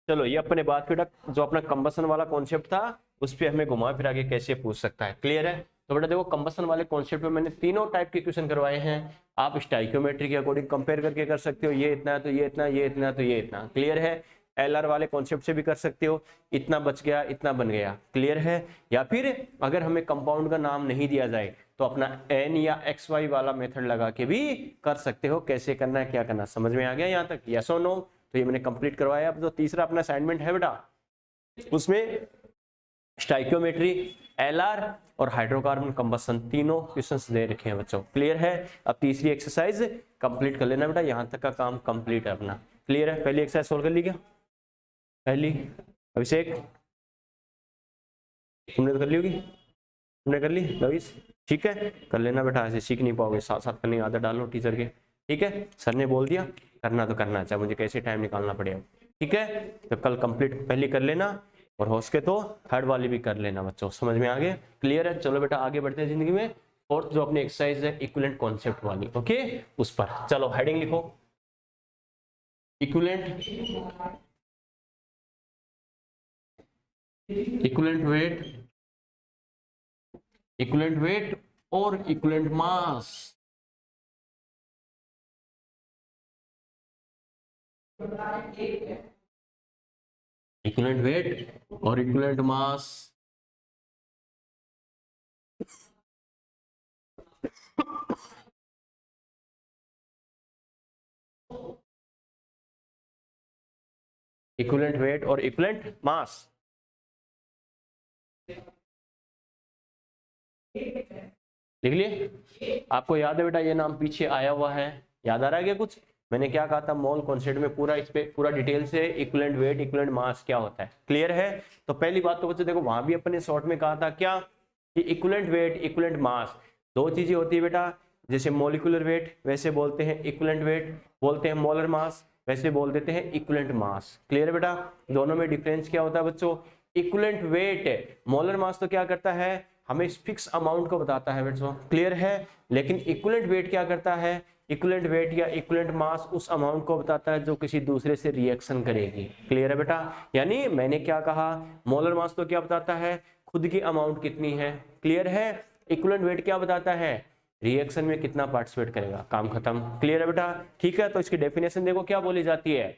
चलो ये अपने बात बेटा जो अपना कंबसन वाला कॉन्सेप्ट था उस पर हमें घुमा फिरा के कैसे पूछ सकता है। क्लियर है। तो बेटा देखो कंबसन वाले कॉन्सेप्ट में मैंने तीनों टाइप के क्वेश्चन करवाए हैं। आप स्टाइकियोमेट्री के अकॉर्डिंग कंपेयर करके कर सकते हो, ये इतना तो ये इतना, ये इतना तो ये इतना। क्लियर है। एलआर वाले कॉन्सेप्ट से भी कर सकते हो, इतना बच गया इतना बन गया। क्लियर है। या फिर अगर हमें कंपाउंड का नाम नहीं दिया जाए तो अपना एन या एक्स वाई वाला मेथड लगा के भी कर सकते हो। कैसे करना है क्या करना समझ में आ गया यहाँ तक? यस और नो। तो ये मैंने कंप्लीट करवाया। अब जो तीसरा अपना असाइनमेंट है बेटा उसमें स्टाइकियोमेट्री, एलआर और हाइड्रोकार्बन कंबशन, तीनों क्वेश्चंस दे रखे हैं बच्चों। क्लियर है? अब तीसरी एक्सरसाइज कंप्लीट कर लेना बेटा, यहां तक का काम कंप्लीट है अपना। क्लियर है? पहली एक्सरसाइज सोल्व कर ली क्या? पहली अभिषेक तुमने तो कर ली होगी, तुमने कर ली लविश? ठीक है, कर लेना बेटा, ऐसे सीख नहीं पाओगे, साथ साथ करने की आदत डालो टीचर के। ठीक है, सर ने बोल दिया करना तो करना, चाहे मुझे कैसे टाइम निकालना पड़ेगा। ठीक है, तो कल कंप्लीट पहली कर लेना और हो सके तो थर्ड वाली भी कर लेना बच्चों। समझ में आ गया? क्लियर है? चलो बेटा आगे बढ़ते हैं जिंदगी में। फोर्थ जो अपनी एक्सरसाइज है इक्विवेलेंट कॉन्सेप्ट वाली, ओके, उस पर चलो हेडिंग लिखो, equivalent, equivalent weight, equivalent weight और इक्विवेलेंट मास। इक्विवेलेंट वेट और इक्विवेलेंट मास। इक्विवेलेंट वेट और इक्विवेलेंट मास। लिख लिए? आपको याद है बेटा ये नाम पीछे आया हुआ है, याद आ रहा है क्या कुछ? मैंने क्या कहा था मोल कॉन्सेप्ट में, पूरा इस पे पूरा डिटेल से इक्विवेलेंट वेट इक्विवेलेंट मास क्या होता है। क्लियर है? तो पहली बात तो बच्चों देखो वहां भी अपने शॉर्ट में कहा था क्या कि इक्विवेलेंट वेट इक्विवेलेंट मास दो चीजें होती है बेटा, जैसे मोलिकुलर वेट वैसे बोलते हैं इक्विवेलेंट वेट, बोलते हैं मोलर मास वैसे बोल देते हैं इक्विवेलेंट मास। क्लियर है बेटा? दोनों में डिफरेंस क्या होता है बच्चों? इक्विवेलेंट वेट मोलर मास तो क्या करता है, हमें फिक्स अमाउंट को बताता है बच्चों। क्लियर है? लेकिन इक्विवेलेंट वेट क्या करता है, इक्विवेलेंट वेट या इक्विवेलेंट मास उस अमाउंट को बताता है जो किसी दूसरे से रिएक्शन करेगी। क्लियर है बेटा? यानी मैंने क्या कहा, मोलर मास तो क्या बताता है, खुद की अमाउंट कितनी है। क्लियर है? इक्विवेलेंट वेट क्या बताता है, रिएक्शन में कितना पार्टिसिपेट करेगा, काम खत्म। क्लियर है बेटा? ठीक है, तो इसकी डेफिनेशन देखो क्या बोली जाती है,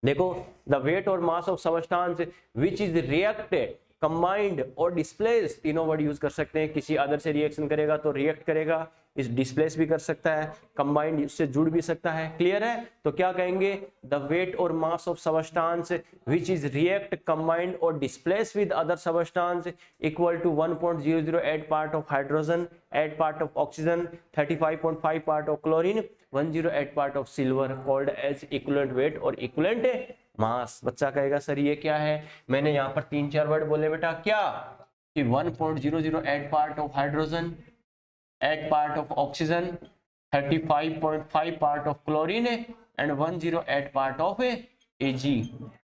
देखो the weight or mass of substance which is react combined or displace, तीनों वर्ड यूज कर सकते हैं। किसी अदर से रिएक्शन करेगा तो रिएक्ट करेगा, इस डिस्प्लेस भी कर सकता है, कंबाइंड उससे जुड़ भी सकता है। क्लियर है? तो क्या कहेंगे, the weight or mass of substance which is react combined or displace with other substance equal to 1.008 part of hydrogen, 8 part of oxygen, 35.5 part of chlorine, 108 part of silver, called as equivalent weight और equivalent mass. बच्चा कहेगा sir ये क्या है, मैंने यहाँ पर 3-4 word बोले बेटा, क्या कि 1.008 part of hydrogen, 8 part of oxygen, 35.5 part of chlorine and 108 part of AG.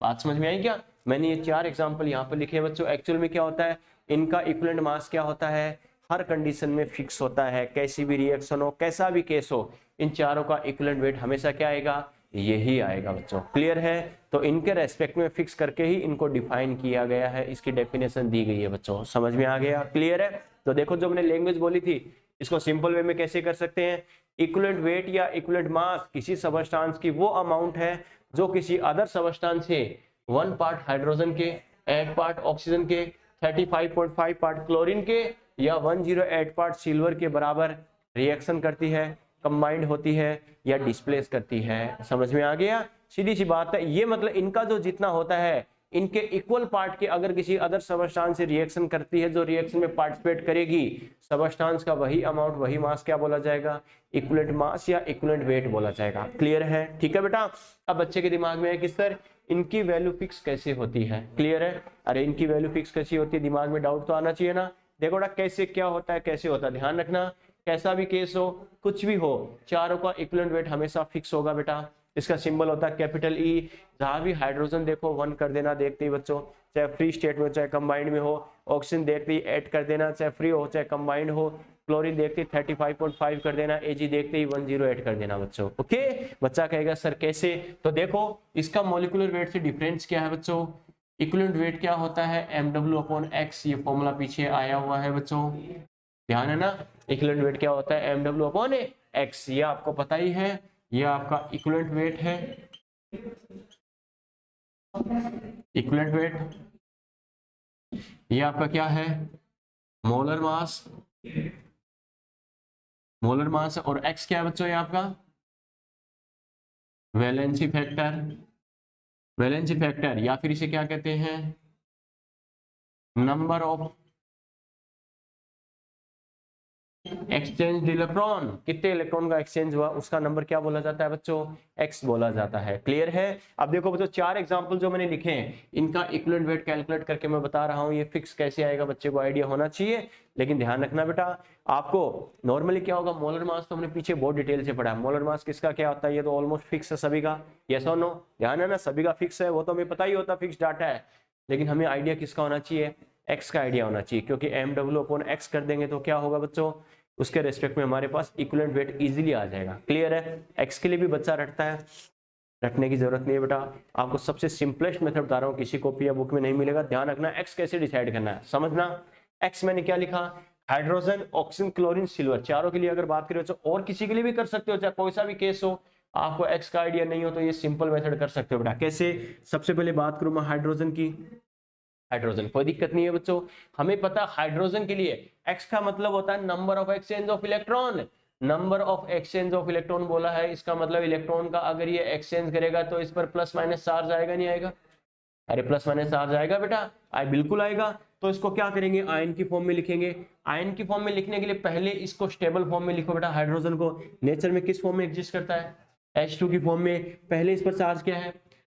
बात समझ में आई क्या? मैंने ये 4 एग्जांपल यहाँ पर लिखे हैं बच्चों। एक्चुअल में क्या होता है, इनका इक्विवेलेंट मास क्या होता है, हर कंडीशन में फिक्स होता है, कैसी भी रिएक्शन हो, कैसा भी केस हो, इन चारों का इक्विवेलेंट वेट हमेशा क्या आएगा, यही आएगा बच्चों। क्लियर है? तो इनके रेस्पेक्ट में फिक्स करके ही इनको डिफाइन किया गया है, इसकी डेफिनेशन दी गई है बच्चों। समझ में आ गया? क्लियर है? तो देखो जो मैंने लैंग्वेज बोली थी इसको सिंपल वे में कैसे कर सकते हैं, इक्विवेलेंट वेट या इक्विवेलेंट मास किसी सबस्टांस की वो अमाउंट है जो किसी अदर सबस्टांस से 1 पार्ट हाइड्रोजन के, 8 पार्ट ऑक्सीजन के, 35.5 पार्ट क्लोरीन के या 108 पार्ट सिल्वर के बराबर रिएक्शन करती है, कंबाइंड होती है या डिस्प्लेस करती है। समझ में आ गया? सीधी सी बात है, ये मतलब इनका जो जितना होता है इनके इक्वल पार्ट के अगर किसी अदर सबस्टांस से रिएक्शन करती है, जो रिएक्शन में पार्टिसिपेट करेगी, सबस्टांस का वही अमाउंट वही मास क्या बोला जाएगा, इक्विवेलेंट मास या इक्विवेलेंट वेट बोला जाएगा। क्लियर है? ठीक है बेटा? अब बच्चे के दिमाग में है कि सर इनकी वैल्यू फिक्स कैसे होती है। क्लियर है? अरे इनकी वैल्यू फिक्स कैसी होती है, दिमाग में डाउट तो आना चाहिए ना। देखो बेटा कैसे क्या होता है, कैसे होता है, ध्यान रखना, कैसा भी केस हो, कुछ भी हो, चारों का इक्विवेलेंट वेट हमेशा फिक्स होगा बेटा। इसका सिंबल होता है कैपिटल ई। जहां भी हाइड्रोजन देखो 1 कर देना देखते ही बच्चों, चाहे फ्री स्टेट में चाहे कंबाइंड में हो। ऑक्सीजन देखते ही 8 कर देना, चाहे फ्री हो चाहे कंबाइंड हो। क्लोरीन देखते ही 35.5 कर देना, एजी देखते ही 108 कर देना बच्चों। ओके, बच्चा कहेगा सर कैसे, तो देखो इसका मॉलिक्यूलर वेट से डिफरेंस क्या है बच्चों, इक्विवेलेंट वेट क्या होता है, mw/x, ये फॉर्मूला पीछे आया हुआ है बच्चों, ध्यान है ना। इक्विवेलेंट वेट क्या होता है, mw/x, ये आपको पता ही है, ये आपका इक्विवेलेंट वेट है। इक्विवेलेंट वेट ये आपका क्या है, मोलर मास, मोलर मास, और x क्या है बच्चों, ये आपका वैलेंसी फैक्टर, वैलेंसी फैक्टर या फिर इसे क्या कहते हैं, नंबर ऑफ एक्सचेंज इलेक्ट्रॉन, कितने इलेक्ट्रॉन का एक्सचेंज हुआ उसका नंबर क्या बोला जाता है बच्चों, एक्स बोला जाता है। क्लियर है। अब देखो बच्चों 4 एग्जांपल जो मैंने लिखे हैं इनका इक्विवेलेंट वेट कैलकुलेट करके मैं बता रहा हूं, ये फिक्स कैसे आएगा बच्चे को आइडिया होना चाहिए। लेकिन ध्यान रखना बेटा, आपको नॉर्मली क्या होगा, मोलर मास तो हमने पीछे बहुत डिटेल से पढ़ा है, मोलर मास किसका क्या होता है ये तो ऑलमोस्ट फिक्स है सभी का, यस और नो, ध्यान है ना, सभी का फिक्स है, वो तो हमें पता ही होता फिक्स डाटा है। लेकिन हमें आइडिया किसका होना चाहिए, एक्स का आइडिया होना चाहिए, क्योंकि एम डब्ल्यू अपॉन एक्स कर देंगे तो क्या होगा बच्चों, उसके रेस्पेक्ट में हमारे पास इक्विवेलेंट वेट इजीली आ जाएगा। क्लियर है। एक्स के लिए भी बच्चा रटता है, रटने की जरूरत नहीं है बेटा, आपको सबसे सिंपलेस्ट मेथड बता रहा हूँ, किसी कॉपी या बुक में नहीं मिलेगा। ध्यान रखना एक्स कैसे डिसाइड करना है, समझना। एक्स मैंने क्या लिखा, हाइड्रोजन ऑक्सीजन क्लोरीन सिल्वर, चारों के लिए अगर बात करें तो और किसी के लिए भी कर सकते हो, चाहे कोई सा भी केस हो, आपको एक्स का आइडिया नहीं हो तो ये सिंपल मेथड कर सकते हो बेटा। कैसे, सबसे पहले बात करूं मैं हाइड्रोजन की, हाइड्रोजन कोई दिक्कत नहीं है बच्चों, हमें पता हाइड्रोजन के लिए एक्स का मतलब होता है number of exchange of electron, number of exchange of electron बोला है, इसका मतलब इलेक्ट्रॉन का अगर ये एक्सचेंज करेगा तो इस पर प्लस माइनस चार्ज आएगा नहीं आएगा, अरे प्लस माइनस चार्ज आएगा बेटा, बिल्कुल आएगा। तो इसको क्या करेंगे, आयन की फॉर्म में लिखेंगे। आयन की फॉर्म में लिखने के लिए पहले इसको स्टेबल फॉर्म में लिखो बेटा, हाइड्रोजन को नेचर में किस फॉर्म में एग्जिस्ट करता है, H2 की फॉर्म में, पहले इस पर चार्ज क्या है,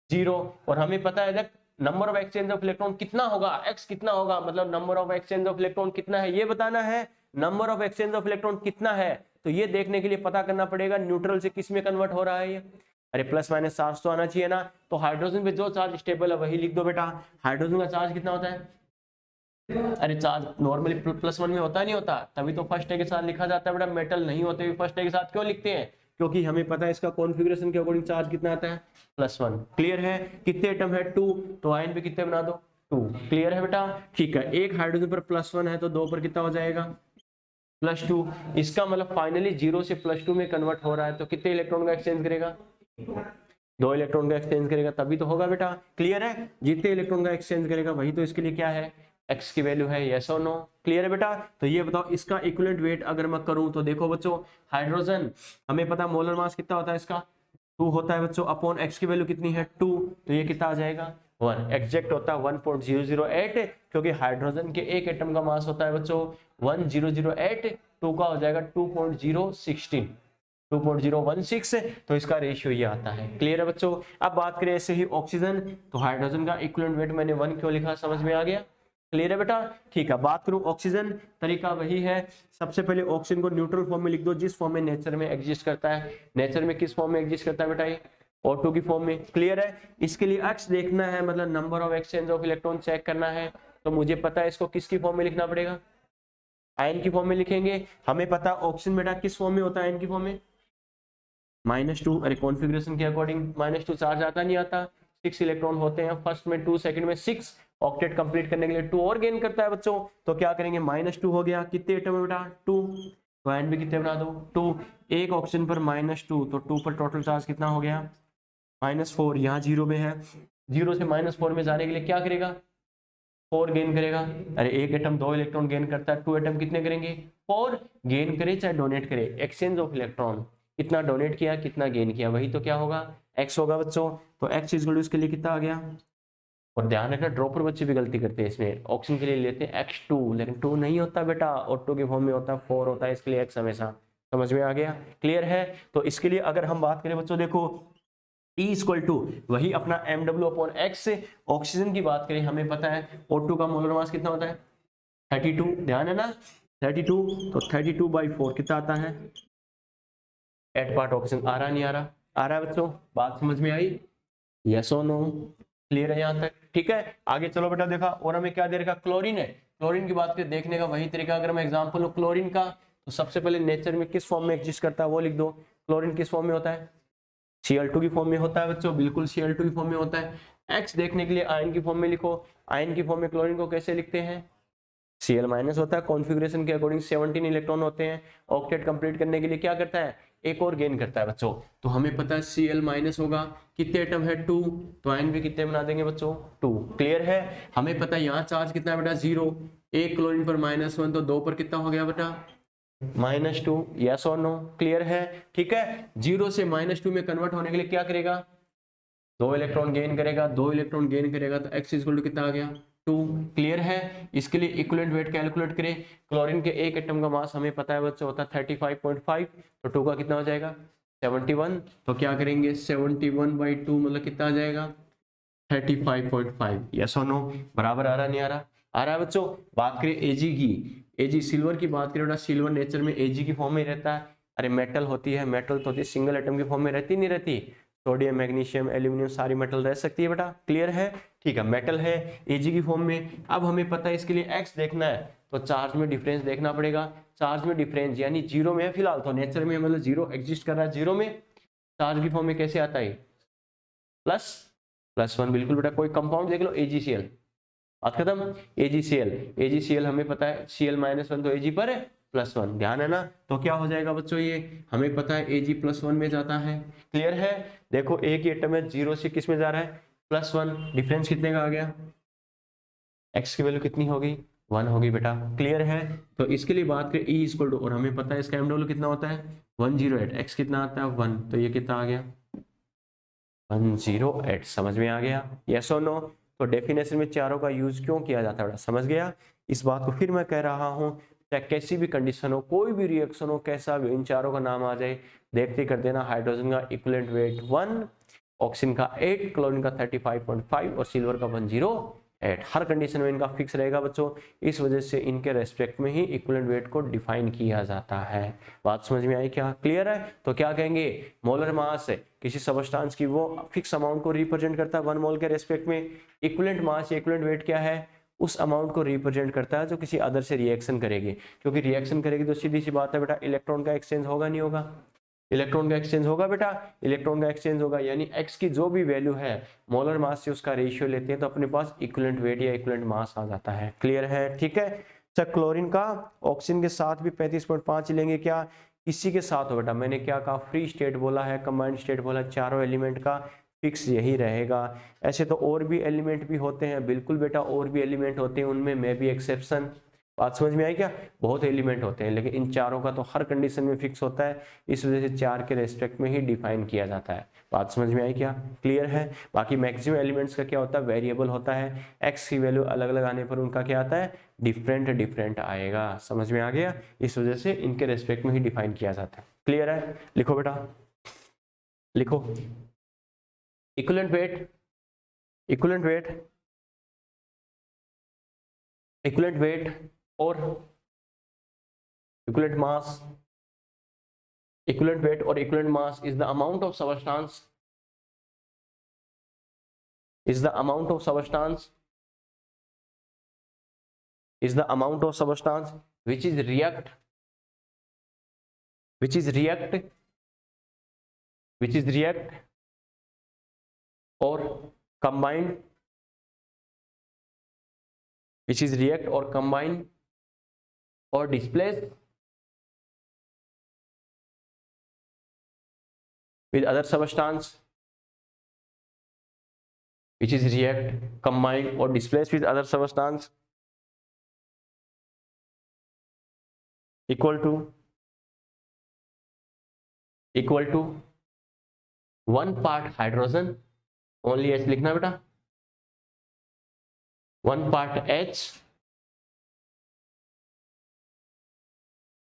0, और हमें पता है number of exchange of electron कितना होगा, एक्स कितना होगा, मतलब number of exchange of electron कितना है ये बताना है, number of exchange of electron कितना है, तो ये देखने के लिए पता करना पड़ेगा न्यूट्रल से किस में कन्वर्ट हो रहा है ये, अरे प्लस माइनस चार्ज तो आना चाहिए ना, तो हाइड्रोजन पे जो चार्ज स्टेबल है वही लिख दो बेटा। हाइड्रोजन का चार्ज कितना होता है, अरे चार्ज नॉर्मली +1 में होता नहीं होता, तभी तो फर्स्ट डे के साथ लिखा जाता है बेटा, मेटल नहीं होते हुए फर्स्ट डे के साथ क्यों लिखते हैं, क्योंकि हमें पता है इसका कॉन्फ़िगरेशन के अकॉर्डिंग चार्ज कितना आता है, +1। क्लियर है। कितने एटम है, 2, तो आयन पे कितने बना दो, 2। क्लियर है बेटा, ठीक है। एक हाइड्रोजन पर +1 है तो 2 पर कितना हो जाएगा, +2। इसका मतलब फाइनली 0 से +2 में कन्वर्ट हो रहा है, तो कितने इलेक्ट्रॉन का एक्सचेंज करेगा, 2 इलेक्ट्रॉन का एक्सचेंज करेगा, तभी तो होगा बेटा। क्लियर है, जितने इलेक्ट्रॉन का एक्सचेंज करेगा वही तो इसके लिए क्या है, एक्स की वैल्यू है, यस और नो। क्लियर है बेटा। तो ये बताओ इसका इक्विवेलेंट वेट अगर मैं करूं तो देखो बच्चों, हाइड्रोजन हमें पता मोलर मास कितना होता है इसका, 2 होता है बच्चों, अपॉन एक्स की वैल्यू कितनी है 2, तो ये कितना आ जाएगा 1, एग्जैक्ट होता है 1.008, क्योंकि हाइड्रोजन के एक एटम का मास होता है बच्चों 1008, 2 का हो जाएगा 2.016, 2.016, तो इसका रेशियो ये आता है। क्लियर है बच्चों। अब बात करें ऐसे ही ऑक्सीजन, तो हाइड्रोजन का इक्विवेलेंट वेट मैंने 1 क्यों लिखा, समझ में आ गया। क्लियर है बेटा, ठीक है। बात करूं ऑक्सीजन, तरीका वही है, सबसे पहले ऑक्सीजन को न्यूट्रल फॉर्म में लिख दो, जिस फॉर्म में नेचर में एग्जिस्ट करता है। नेचर में किस फॉर्म में एग्जिस्ट करता है बेटा, ये O2 की फॉर्म में। क्लियर है। इसके लिए एक्स देखना है, मतलब number of exchange of electron check करना है, तो मुझे पता है इसको किसकी फॉर्म में लिखना पड़ेगा, आयन की फॉर्म में लिखेंगे। हमें पता ऑक्सीजन बेटा किस फॉर्म में होता है, आयन की फॉर्म में -2, अरे कॉन्फ़िगरेशन के अकॉर्डिंग -2 चार्ज आता नहीं आता, 6 इलेक्ट्रॉन होते हैं, फर्स्ट में 2, सेकंड में 6, ऑक्टेट कंप्लीट करने के लिए 2 और गेन करता है बच्चों, तो क्या करेंगे, -2 हो गया, कितने एटम है बेटा 2, तो आयन भी कितने बना दो 2, एक ऑक्सीजन पर -2, तो 2 पर टोटल चार्ज कितना हो गया -4, यहाँ 0 में है, 0 से -4 में जाने के लिए क्या करेगा, 4 गेन करेगा। अरे एक एटम 2 इलेक्ट्रॉन गेन करता है, 2 एटम कितने करेंगे 4 गेन करे चाहे डोनेट करे, एक्सचेंज ऑफ इलेक्ट्रॉन, कितना डोनेट किया कितना गेन किया, वही तो क्या होगा एक्स होगा बच्चों। तो एक्स इज इसके लिए कितना आ गया, और ध्यान रखना ड्रॉपर बच्चे भी गलती करते हैं इसमें, ऑक्सीजन के लिए लेते हैं x2, लेकिन 2 नहीं होता बेटा, और 2 के फॉर्म में होता है 4 होता है, इसके लिए x हमेशा। समझ में आ गया। क्लियर है। तो इसके लिए अगर हम बात करें बच्चों, देखो E इक्वल टू वही अपना MW अपॉन एक्स, ऑक्सीजन की बात करें हमें पता है O2 का मोलर मास कितना होता है 32, ध्यान है ना 32, तो 32/4 कितना आता है, एट पार्ट ऑक्सीजन। आ रहा नहीं आ रहा, आ रहा है बच्चों, बात समझ में आई, यस और नो। क्लियर है यहाँ तक, ठीक है। आगे चलो बेटा, देखा और हमें क्या दे रखा, क्लोरीन है। क्लोरीन की बात करें देखने का वही तरीका, अगर मैं एग्जांपल लूं क्लोरीन का, तो सबसे पहले नेचर में किस फॉर्म में एग्जिस्ट करता है वो लिख दो। क्लोरीन किस फॉर्म में होता है, Cl2 की फॉर्म में होता है बच्चों, बिल्कुल Cl2 की फॉर्म में होता है। एक्स देखने के लिए आयन की फॉर्म में लिखो, आयन की फॉर्म में क्लोरीन को कैसे लिखते हैं, Cl- होता है, कॉन्फ़िगरेशन के अकॉर्डिंग 17 इलेक्ट्रॉन होते हैं, ऑक्टेट कंप्लीट करने के लिए क्या करता है, एक और गेन करता है बच्चों। तो हमें पता है Cl- होगा, कितने एटम है 2, तो आयन भी कितने बना देंगे बच्चों 2। क्लियर है। हमें पता है यहाँ चार्ज कितना है बेटा 0, एक क्लोरीन पर -1, तो 2 पर कितना हो गया बेटा -2, यस और नो। क्लियर है, ठीक है। 0 से -2 में कन्वर्ट होने के लिए क्या करेगा, 2 इलेक्ट्रॉन गेन करेगा, 2 इलेक्ट्रॉन गेन करेगा, तो x इक्वल टू कितना आ गया 2। क्लियर है? इसके लिए इक्विवेलेंट वेट कैलकुलेट करें। क्लोरीन के एक एटम का मास हमें पता है बच्चों होता है 35.5, तो 2 का कितना हो जाएगा 71। तो क्या करेंगे 71/2 मतलब कितना आ जाएगा 35.5। यस और नो? बराबर आ रहा नहीं आ रहा? आ रहा है बच्चों। बात करें एजी की, एजी सिल्वर की बात करें, सिल्वर नेचर में एजी की फॉर्म में रहता है। अरे मेटल होती है, मेटल तो होती है सिंगल एटम की फॉर्म में रहती नहीं रहती? सोडियम, मैग्नीशियम, एल्यूमिनियम सारी मेटल रह सकती है बेटा। क्लियर है? ठीक है, मेटल है एजी की फॉर्म में। अब हमें पता है इसके लिए एक्स देखना है तो चार्ज में डिफरेंस देखना पड़ेगा। चार्ज में डिफरेंस यानी जीरो में है फिलहाल, तो नेचर में मतलब जीरो एग्जिस्ट कर रहा है, जीरो में चार्ज की फॉर्म में कैसे आता है +1। बिल्कुल बेटा, कोई कंपाउंड देख लो AgCl, बात खत्म। AgCl हमें पता है Cl-1 तो Ag पर +1, ध्यान है ना? तो क्या हो जाएगा बच्चों, ये हमें पता है Ag +1 में जाता है। क्लियर है? देखो एक ही एटम है, 0 से किस में जा रहा है +1, डिफरेंस कितने का आ गया, x की वैल्यू कितनी होगी 1 होगी बेटा। क्लियर है? तो इसके लिए बात करें E = और हमें पता है इसका m कितना होता है 108, x कितना आता है 1, तो ये कितना आ गया 108। समझ में आ गया? यस और नो? तो डेफिनेशन में चारों का यूज क्यों किया जाता है, समझ गया? इस बात को फिर मैं कह रहा हूं, चाहे कैसी भी कंडीशन हो, कोई भी रिएक्शन हो, कैसा भी, इन चारों का नाम आ जाए देखते कर देना। हाइड्रोजन का इक्विवेलेंट वेट 1, ऑक्सीजन का 8, क्लोरीन का 35.5 और सिल्वर का 108। हर कंडीशन में इनका फिक्स रहेगा बच्चों। इस वजह से इनके रेस्पेक्ट में ही इक्विवेलेंट वेट को डिफाइन किया जाता है। बात समझ में आई क्या? क्लियर है? तो क्या कहेंगे, मोलर मास किसी सबस्टांस की वो फिक्स अमाउंट को रिप्रेजेंट करता है 1 मोल के रेस्पेक्ट में। इक्विवेलेंट मास या इक्विवेलेंट वेट क्या है, उस अमाउंट को रिप्रेजेंट करता है जो किसी अदर से रिएक्शन करेगी। क्योंकि रिएक्शन करेगी तो सीधी सी बात है बेटा, इलेक्ट्रॉन का एक्सचेंज होगा नहीं होगा? इलेक्ट्रॉन का एक्सचेंज होगा बेटा, इलेक्ट्रॉन का एक्सचेंज होगा, यानी x की जो भी वैल्यू है मोलर मास से उसका रेशियो लेते हैं तो अपने पास इक्विवेलेंट वेट या इक्विवेलेंट मास आ जाता है। क्लियर है? ठीक है। अच्छा, क्लोरीन का ऑक्सीजन के साथ भी 35.5 लेंगे क्या? इसी के साथ हो बेटा, मैंने क्या कहा, फ्री स्टेट बोला है, कंबाइंड स्टेट बोला, चारों एलिमेंट का फिक्स यही रहेगा। ऐसे तो और भी एलिमेंट भी होते हैं, बिल्कुल बेटा और भी एलिमेंट होते हैं, उनमें मैं भी एक्सेप्शन। बात समझ में आई क्या? बहुत एलिमेंट होते हैं, लेकिन इन चारों का तो हर कंडीशन में फिक्स होता है, इस वजह से चार के रेस्पेक्ट में ही डिफाइन किया जाता है। बात समझ में आई क्या? क्लियर है? बाकी मैक्सिमम एलिमेंट्स का क्या होता है, वेरिएबल होता है, एक्स की वैल्यू अलग अलग आने पर उनका क्या आता है, डिफरेंट डिफरेंट आएगा। समझ में आ गया? इस वजह से इनके रेस्पेक्ट में ही डिफाइन किया जाता है। क्लियर है? लिखो बेटा, लिखो equivalent weight, equivalent weight, equivalent weight और equivalent mass, equivalent weight or equivalent mass is the amount of substance, is the amount of substance, is the amount of substance which is react, which is react, which is react or combine, which is react or combine or displace with other substance, which is react, combine or displace with other substance, equal to 1 part hydrogen, only H लिखना बेटा, 1 part H,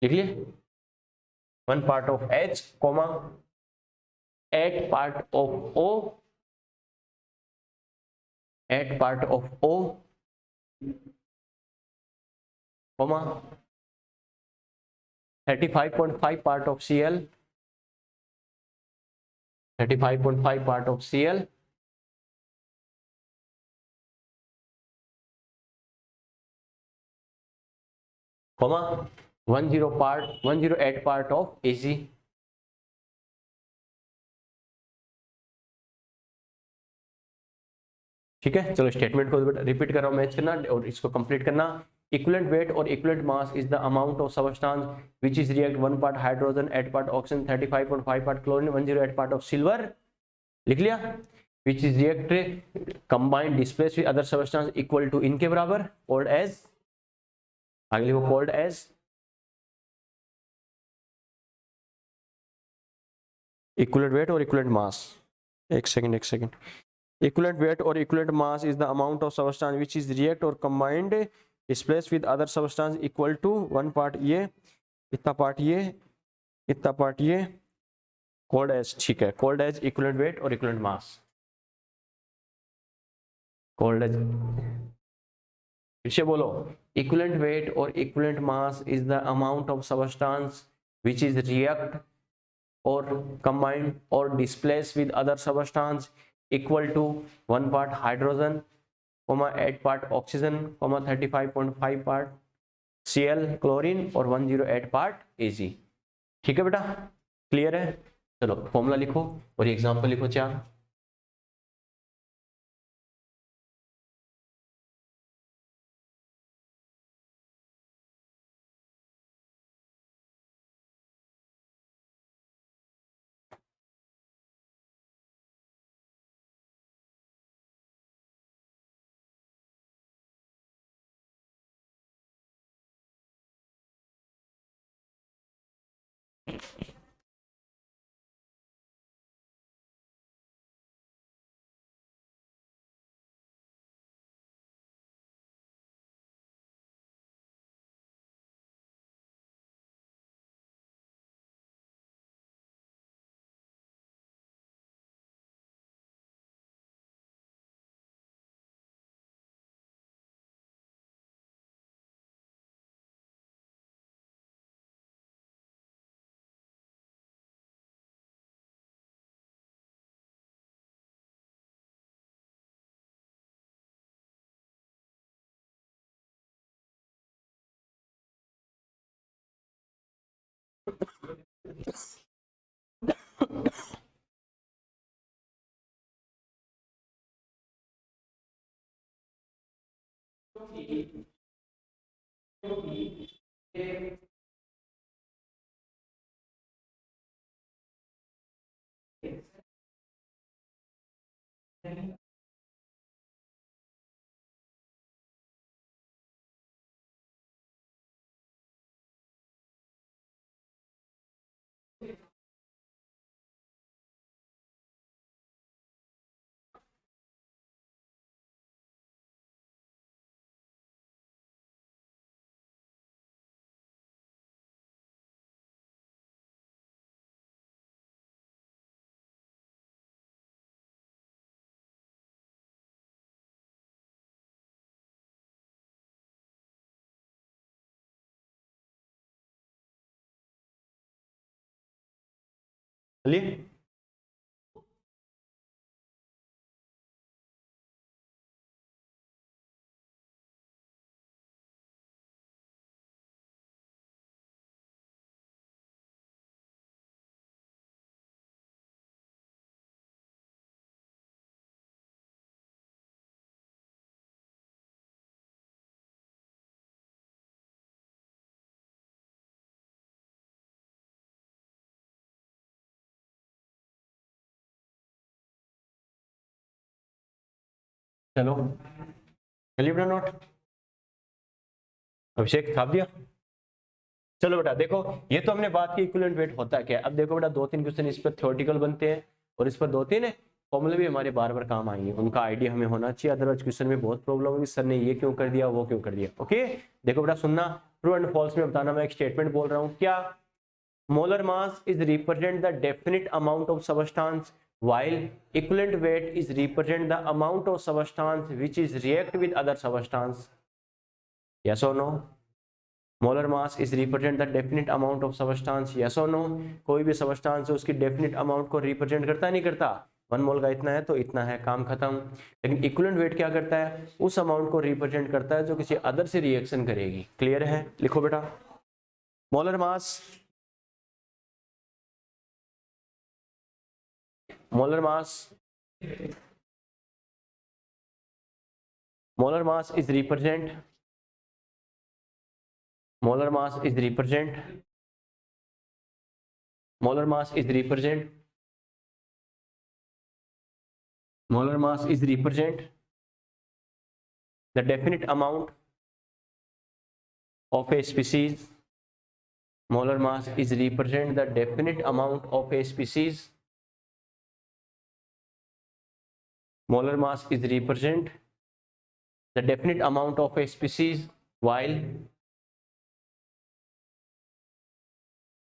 लिख लिए 1 part of H, 8 part of O, 8 part of O, 35.5 part of Cl, 35.5 part of Cl, comma 108 part of Ag। ठीक है, चलो statement को repeat कर रहा हूं, मैच करना और इसको कंप्लीट करना। इक्विवेलेंट वेट और equivalent mass is the amount of substance which is react 1 part hydrogen, 8 part oxygen, 35.5 part chlorine, 108 part of silver. लिख लिया? Which is react combined displace with other substance equal to, इनके बराबर, called as, आगे लिखो called as equivalent weight और equivalent mass. एक second, equivalent weight or equivalent mass is the amount of substance which is react or combined displaced with other substance equal to one part ये, इतना part ये, इतना part ये, called as, ठीक है, called as equivalent weight or equivalent mass, called as, फिर से बोलो, equivalent weight or equivalent mass is the amount of substance which is react or combined or displaced with other substance equal to 1 part hydrogen, 8 part oxygen, 35.5 part Cl chlorine और 108 part Ag। ठीक है बेटा, clear है? चलो formula लिखो और example लिखो 4। चलिए चलो चलिए बेटा नोट, अभिषेक छाप दिया। चलो बेटा देखो, ये तो हमने बात की इक्विवेलेंट वेट होता है क्या। अब देखो बेटा 2-3 क्वेश्चन इस पर थ्योरेटिकल बनते हैं और इस पर 2-3 फॉर्मूले भी हमारे बार बार काम आएंगे, उनका आइडिया हमें होना चाहिए, अदरवाइज क्वेश्चन में बहुत प्रॉब्लम होगी, सर ने ये क्यों कर दिया वो क्यों कर दिया। ओके देखो बेटा सुनना, ट्रू एंड फॉल्स में बताना, मैं एक स्टेटमेंट बोल रहा हूँ, क्या molar mass is represent the definite amount of substance while equivalent weight is represent the amount of substance which is react with other substance, yes or no? Molar mass is represent the definite amount of substance, yes और no? कोई भी substance है उसकी definite amount को represent करता है नहीं करता? 1 मोल का इतना है तो इतना है, काम खत्म। लेकिन इक्विवेलेंट वेट क्या करता है, उस अमाउंट को रिप्रेजेंट करता है जो किसी अदर से रिएक्शन करेगी। क्लियर है? लिखो बेटा, molar mass, molar mass, molar mass is represent, molar mass is represent, molar mass is represent, molar mass is represent the definite amount of a species, molar mass is represent the definite amount of a species molar mass is represent the definite amount of a species, while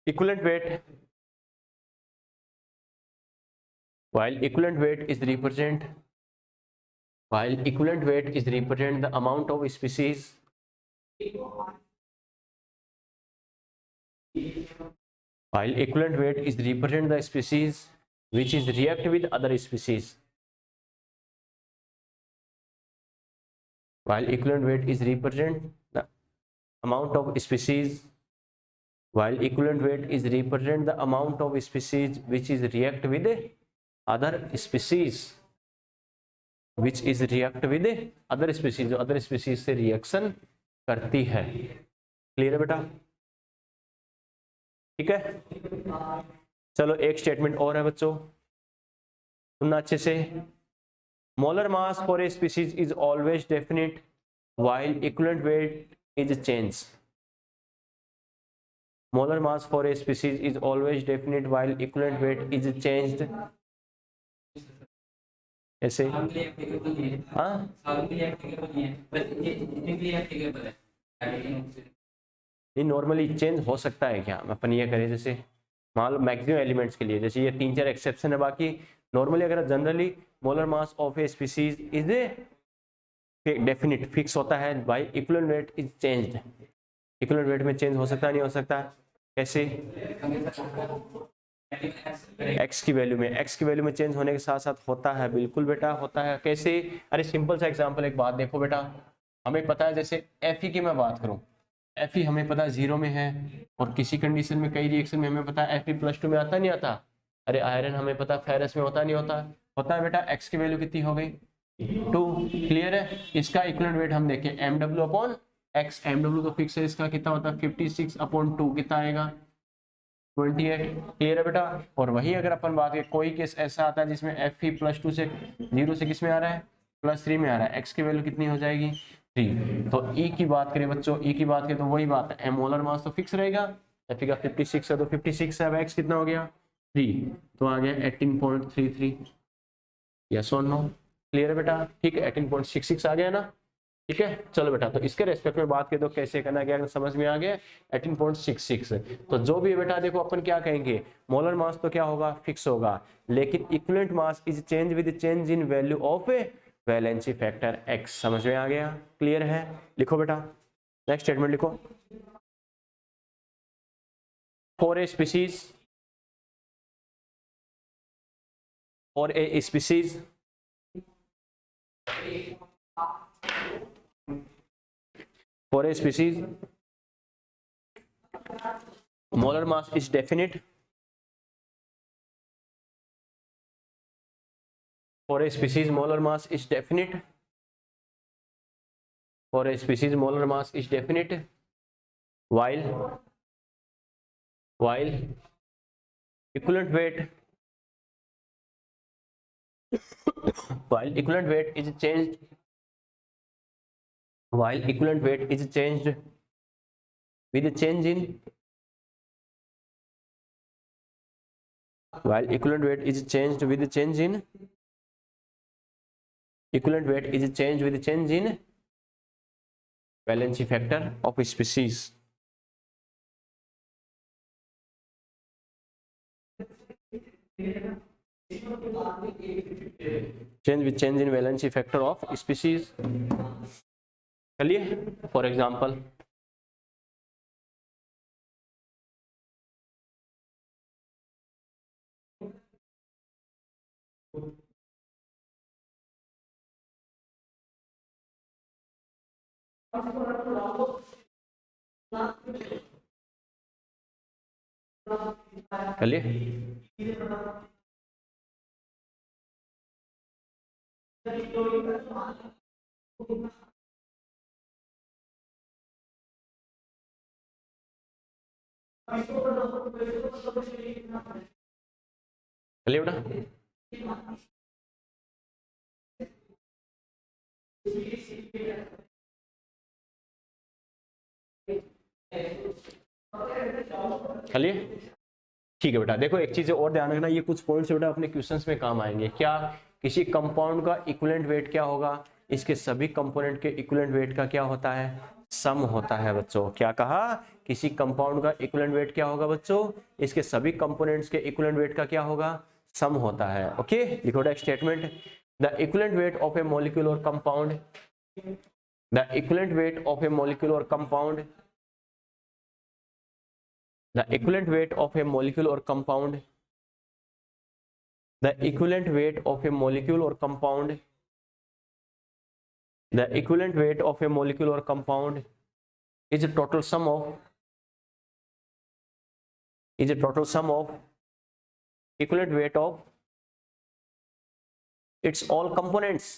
equivalent weight is represent the amount of species which is react with other species. While equivalent weight is represent the amount of species which is react with other species से reaction करती है. Clear है बेटा? ठीक है, चलो एक statement और है बच्चों, सुनना अच्छे से. Molar mass for a species is always definite while equivalent weight is change. Molar mass for a species is always definite while equivalent weight is changed. ऐसे नहीं, नॉर्मली चेंज हो सकता है क्या? अपन ये करें जैसे मान लो मैक्सिमम एलिमेंट्स के लिए, जैसे ये 3-4 एक्सेप्शन है, बाकी नॉर्मली अगर generally molar mass of a species is definite fix होता है, by equivalent weight is changed. Equivalent weight में चेंज हो सकता है, नहीं हो सकता? कैसे? एक्स की वैल्यू में चेंज होने के साथ साथ होता है. बिल्कुल बेटा होता है. कैसे? अरे सिंपल सा एग्जांपल, एक बात देखो बेटा, हमें पता है जैसे Fe की मैं बात करूं, Fe हमें पता है 0 में है, और किसी कंडीशन में कई रिएक्शन में हमें पता है Fe+2 में आता नहीं आता. अरे आयरन हमें पता है फेरस में होता नहीं होता? होता है बेटा. एक्स की वैल्यू कितनी हो गई? 2. क्लियर है? इसका इक्विवेलेंट वेट हम देखें mw/x. mw तो फिक्स है, इसका कितना होता है 56/2, कितना आएगा 28. क्लियर है बेटा? और वही अगर अपन बात करें, कोई केस ऐसा आता है जिसमें Fe+2 से 0 से किस में आ रहा है? +3 में आ रहा है. एक्स की वैल्यू कितनी हो जाएगी? 3. तो E की बात करें बच्चों, E की बात करें तो वही बात है, मोलर मास तो फिक्स रहेगा. Fe का 56 है तो 56 है, अब एक्स कितना हो गया? 3, तो आ गया 18.33. यस और नो? क्लियर है बेटा? ठीक है, 18.66 आ गया ना? ठीक है, चलो बेटा, तो इसके रेस्पेक्ट में बात करें तो कैसे करना, क्या समझ में आ गया? 18.66. तो जो भी बेटा देखो अपन क्या कहेंगे, मोलर मास तो क्या होगा? फिक्स होगा, लेकिन equivalent mass is change with change in value of valency factor x. समझ में आ गया? क्लियर है? लिखो बेटा, नेक्स्ट स्टेटमेंट लिखो. For a species molar mass is definite. For a species molar mass is definite. While equivalent weight is changed with the change in valency factor of a species. Change in valency factor of species. चलिए, for example चलिए, चलिए बेटा, चलिए ठीक है बेटा, देखो एक चीज और ध्यान रखना, ये कुछ पॉइंट्स बेटा अपने क्वेश्चंस में काम आएंगे। क्या किसी कंपाउंड का इक्विवेलेंट वेट क्या होगा, इसके सभी कंपोनेंट के इक्विवेलेंट वेट का क्या होता है, सम होता है बच्चों। क्या कहा, किसी कंपाउंड का इक्विवेलेंट वेट क्या होगा बच्चों, इसके सभी कंपोनेंट्स के इक्विवेलेंट वेट का क्या होगा, सम होता है। ओके, लिखो the statement, the equivalent weight of a molecule or compound, the equivalent weight of a molecule or compound, the equivalent weight of a molecule or compound, the equivalent weight of a molecule or compound, the equivalent weight of a molecule or compound is a total sum of, is a total sum of equivalent weight of its all components.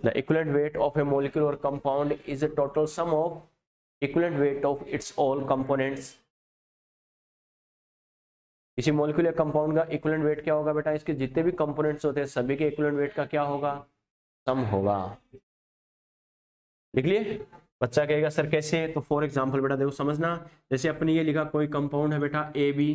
The equivalent weight of a molecule or compound is a total sum of equivalent weight of its all components. किसी molecule या compound का equivalent weight क्या होगा बेटा, इसके जितने भी components होते हैं सभी के इक्विवेलेंट वेट का क्या होगा, सम होगा। लिख लिए, बच्चा कहेगा सर कैसे, तो फॉर एग्जांपल बेटा देखो समझना, जैसे अपने ये लिखा कोई कंपाउंड है बेटा ए बी,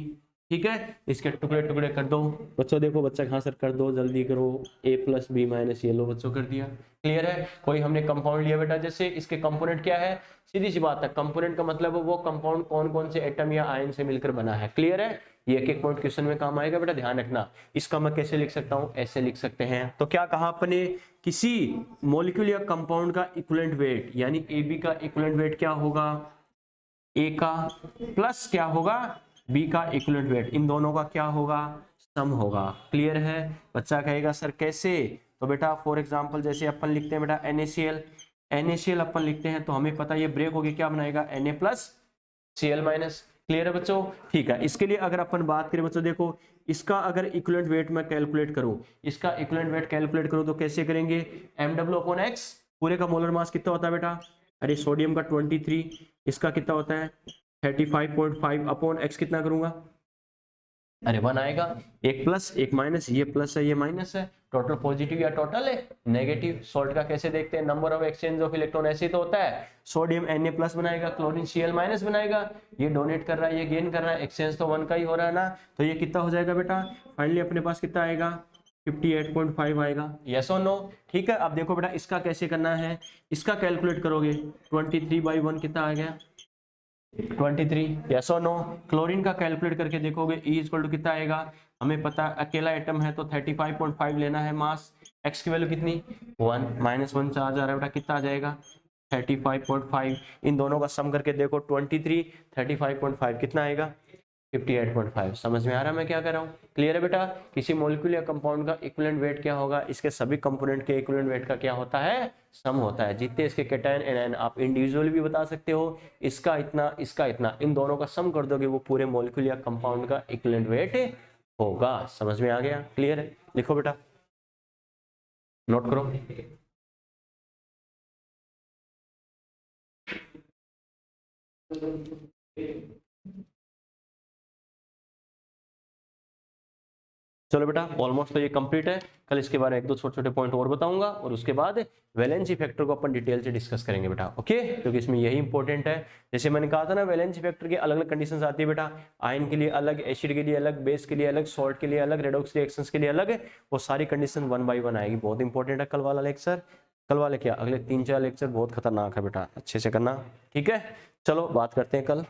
ठीक है, इसके टुकड़े टुकड़े कर दो बच्चों, देखो बच्चा हाँ सर कर दो जल्दी करो, a प्लस बी माइनस, ये लो बच्चों कर दिया, क्लियर है। कोई हमने कंपाउंड लिया बेटा, जैसे इसके कंपोनेंट क्या है, सीधी सी बात है, कंपोनेंट का मतलब वो कंपाउंड कौन कौन से एटम या आयन से मिलकर बना है, क्लियर है। ये एक एक पॉइंट क्वेश्चन में काम आएगा बेटा, ध्यान रखना। इसका मैं कैसे लिख सकता हूँ, ऐसे लिख सकते हैं। तो क्या कहा अपने, किसी मॉलिक्यूल या कंपाउंड का इक्विवेलेंट वेट, यानी ए बी का इक्विवेलेंट वेट क्या होगा, ए का प्लस क्या होगा बी का इक्विवेलेंट वेट, इन दोनों का क्या होगा, सम होगा, क्लियर है। बच्चा कहेगा सर कैसे, तो बेटा फॉर एग्जांपल जैसे अपन लिखते हैं बेटा NaCl, NaCl अपन लिखते हैं तो हमें पता है ये ब्रेक होके क्या बनाएगा, Na plus Cl minus, clear है बच्चों। ठीक है, इसके लिए अगर अपन बात करें बच्चों, देखो इसका अगर इक्विवेलेंट वेट मैं कैलकुलेट करूं, इसका इक्विवेलेंट वेट कैलकुलेट करूं तो कैसे करेंगे, MW/X, पूरे का मोलर मास कितना होता है बेटा, अरे सोडियम का 23, इसका कितना होता है 35.5 अपॉन x कितना करूंगा, अरे 1 आएगा, एक प्लस एक माइनस, ये प्लस है ये माइनस है, टोटल पॉजिटिव या टोटल है नेगेटिव। सॉल्ट का कैसे देखते हैं, number of exchange of electron ऐसे तो होता है, सोडियम Na प्लस बनाएगा, क्लोरीन Cl माइनस बनाएगा, ये डोनेट कर रहा है ये गेन कर रहा है, एक्सचेंज तो 1 का ही हो रहा है ना, तो ये कितना हो जाएगा बेटा, फाइनली अपने पास कितना आएगा 58.5 आएगा, यस और नो। ठीक है, अब देखो बेटा इसका कैसे करना है, इसका कैलकुलेट करोगे 23/1 कितना आ गया 23, यस और नो। क्लोरीन का कैलकुलेट करके देखोगे E इक्वल टू कितना आएगा, हमें पता अकेला एटम है तो 35.5 लेना है मास, x की वैल्यू कितनी 1, -1 चार्ज आ रहा है बेटा, कितना आ जाएगा 35.5, इन दोनों का सम करके देखो 23 35.5 कितना आएगा 58.5। समझ में आ रहा है मैं क्या कर रहा हूँ, क्लियर है बेटा। किसी मॉलिक्यूल या कंपाउंड का इक्विवेलेंट वेट क्या होगा, इसके सभी कंपोनेंट के इक्विवेलेंट वेट का क्या होता है, सम होता है। जितने इसके कैटायन एनायन आप इंडिविजुअली भी बता सकते हो, इसका इतना, इन दोनों का सम कर दोगे वो पूरे मॉलिक्यूल या कंपाउंड का इक्विवेलेंट वेट होगा। समझ में आ गया, क्लियर है। लिखो बेटा, नोट करो। चलो बेटा, ऑलमोस्ट तो ये कंप्लीट है। कल इसके बारे में एक दो छोटे छोटे पॉइंट और बताऊंगा और उसके बाद वैलेंसी फैक्टर को अपन डिटेल से डिस्कस करेंगे बेटा, ओके, क्योंकि इसमें यही इंपॉर्टेंट है। जैसे मैंने कहा था ना, वैलेंसी फैक्टर की अलग अलग कंडीशंस आती है बेटा, आयन के लिए अलग, एसिड के लिए अलग, बेस के लिए अलग, सॉल्ट के लिए अलग, रेडॉक्स रिएक्शंस के लिए अलग, वो सारी कंडीशन 1 by 1 आएगी। बहुत इंपॉर्टेंट है कल वाला लेक्चर। कल वाले क्या, अगले 3-4 लेक्चर बहुत खतरनाक है बेटा, अच्छे से करना, ठीक है। चलो बात करते हैं कल।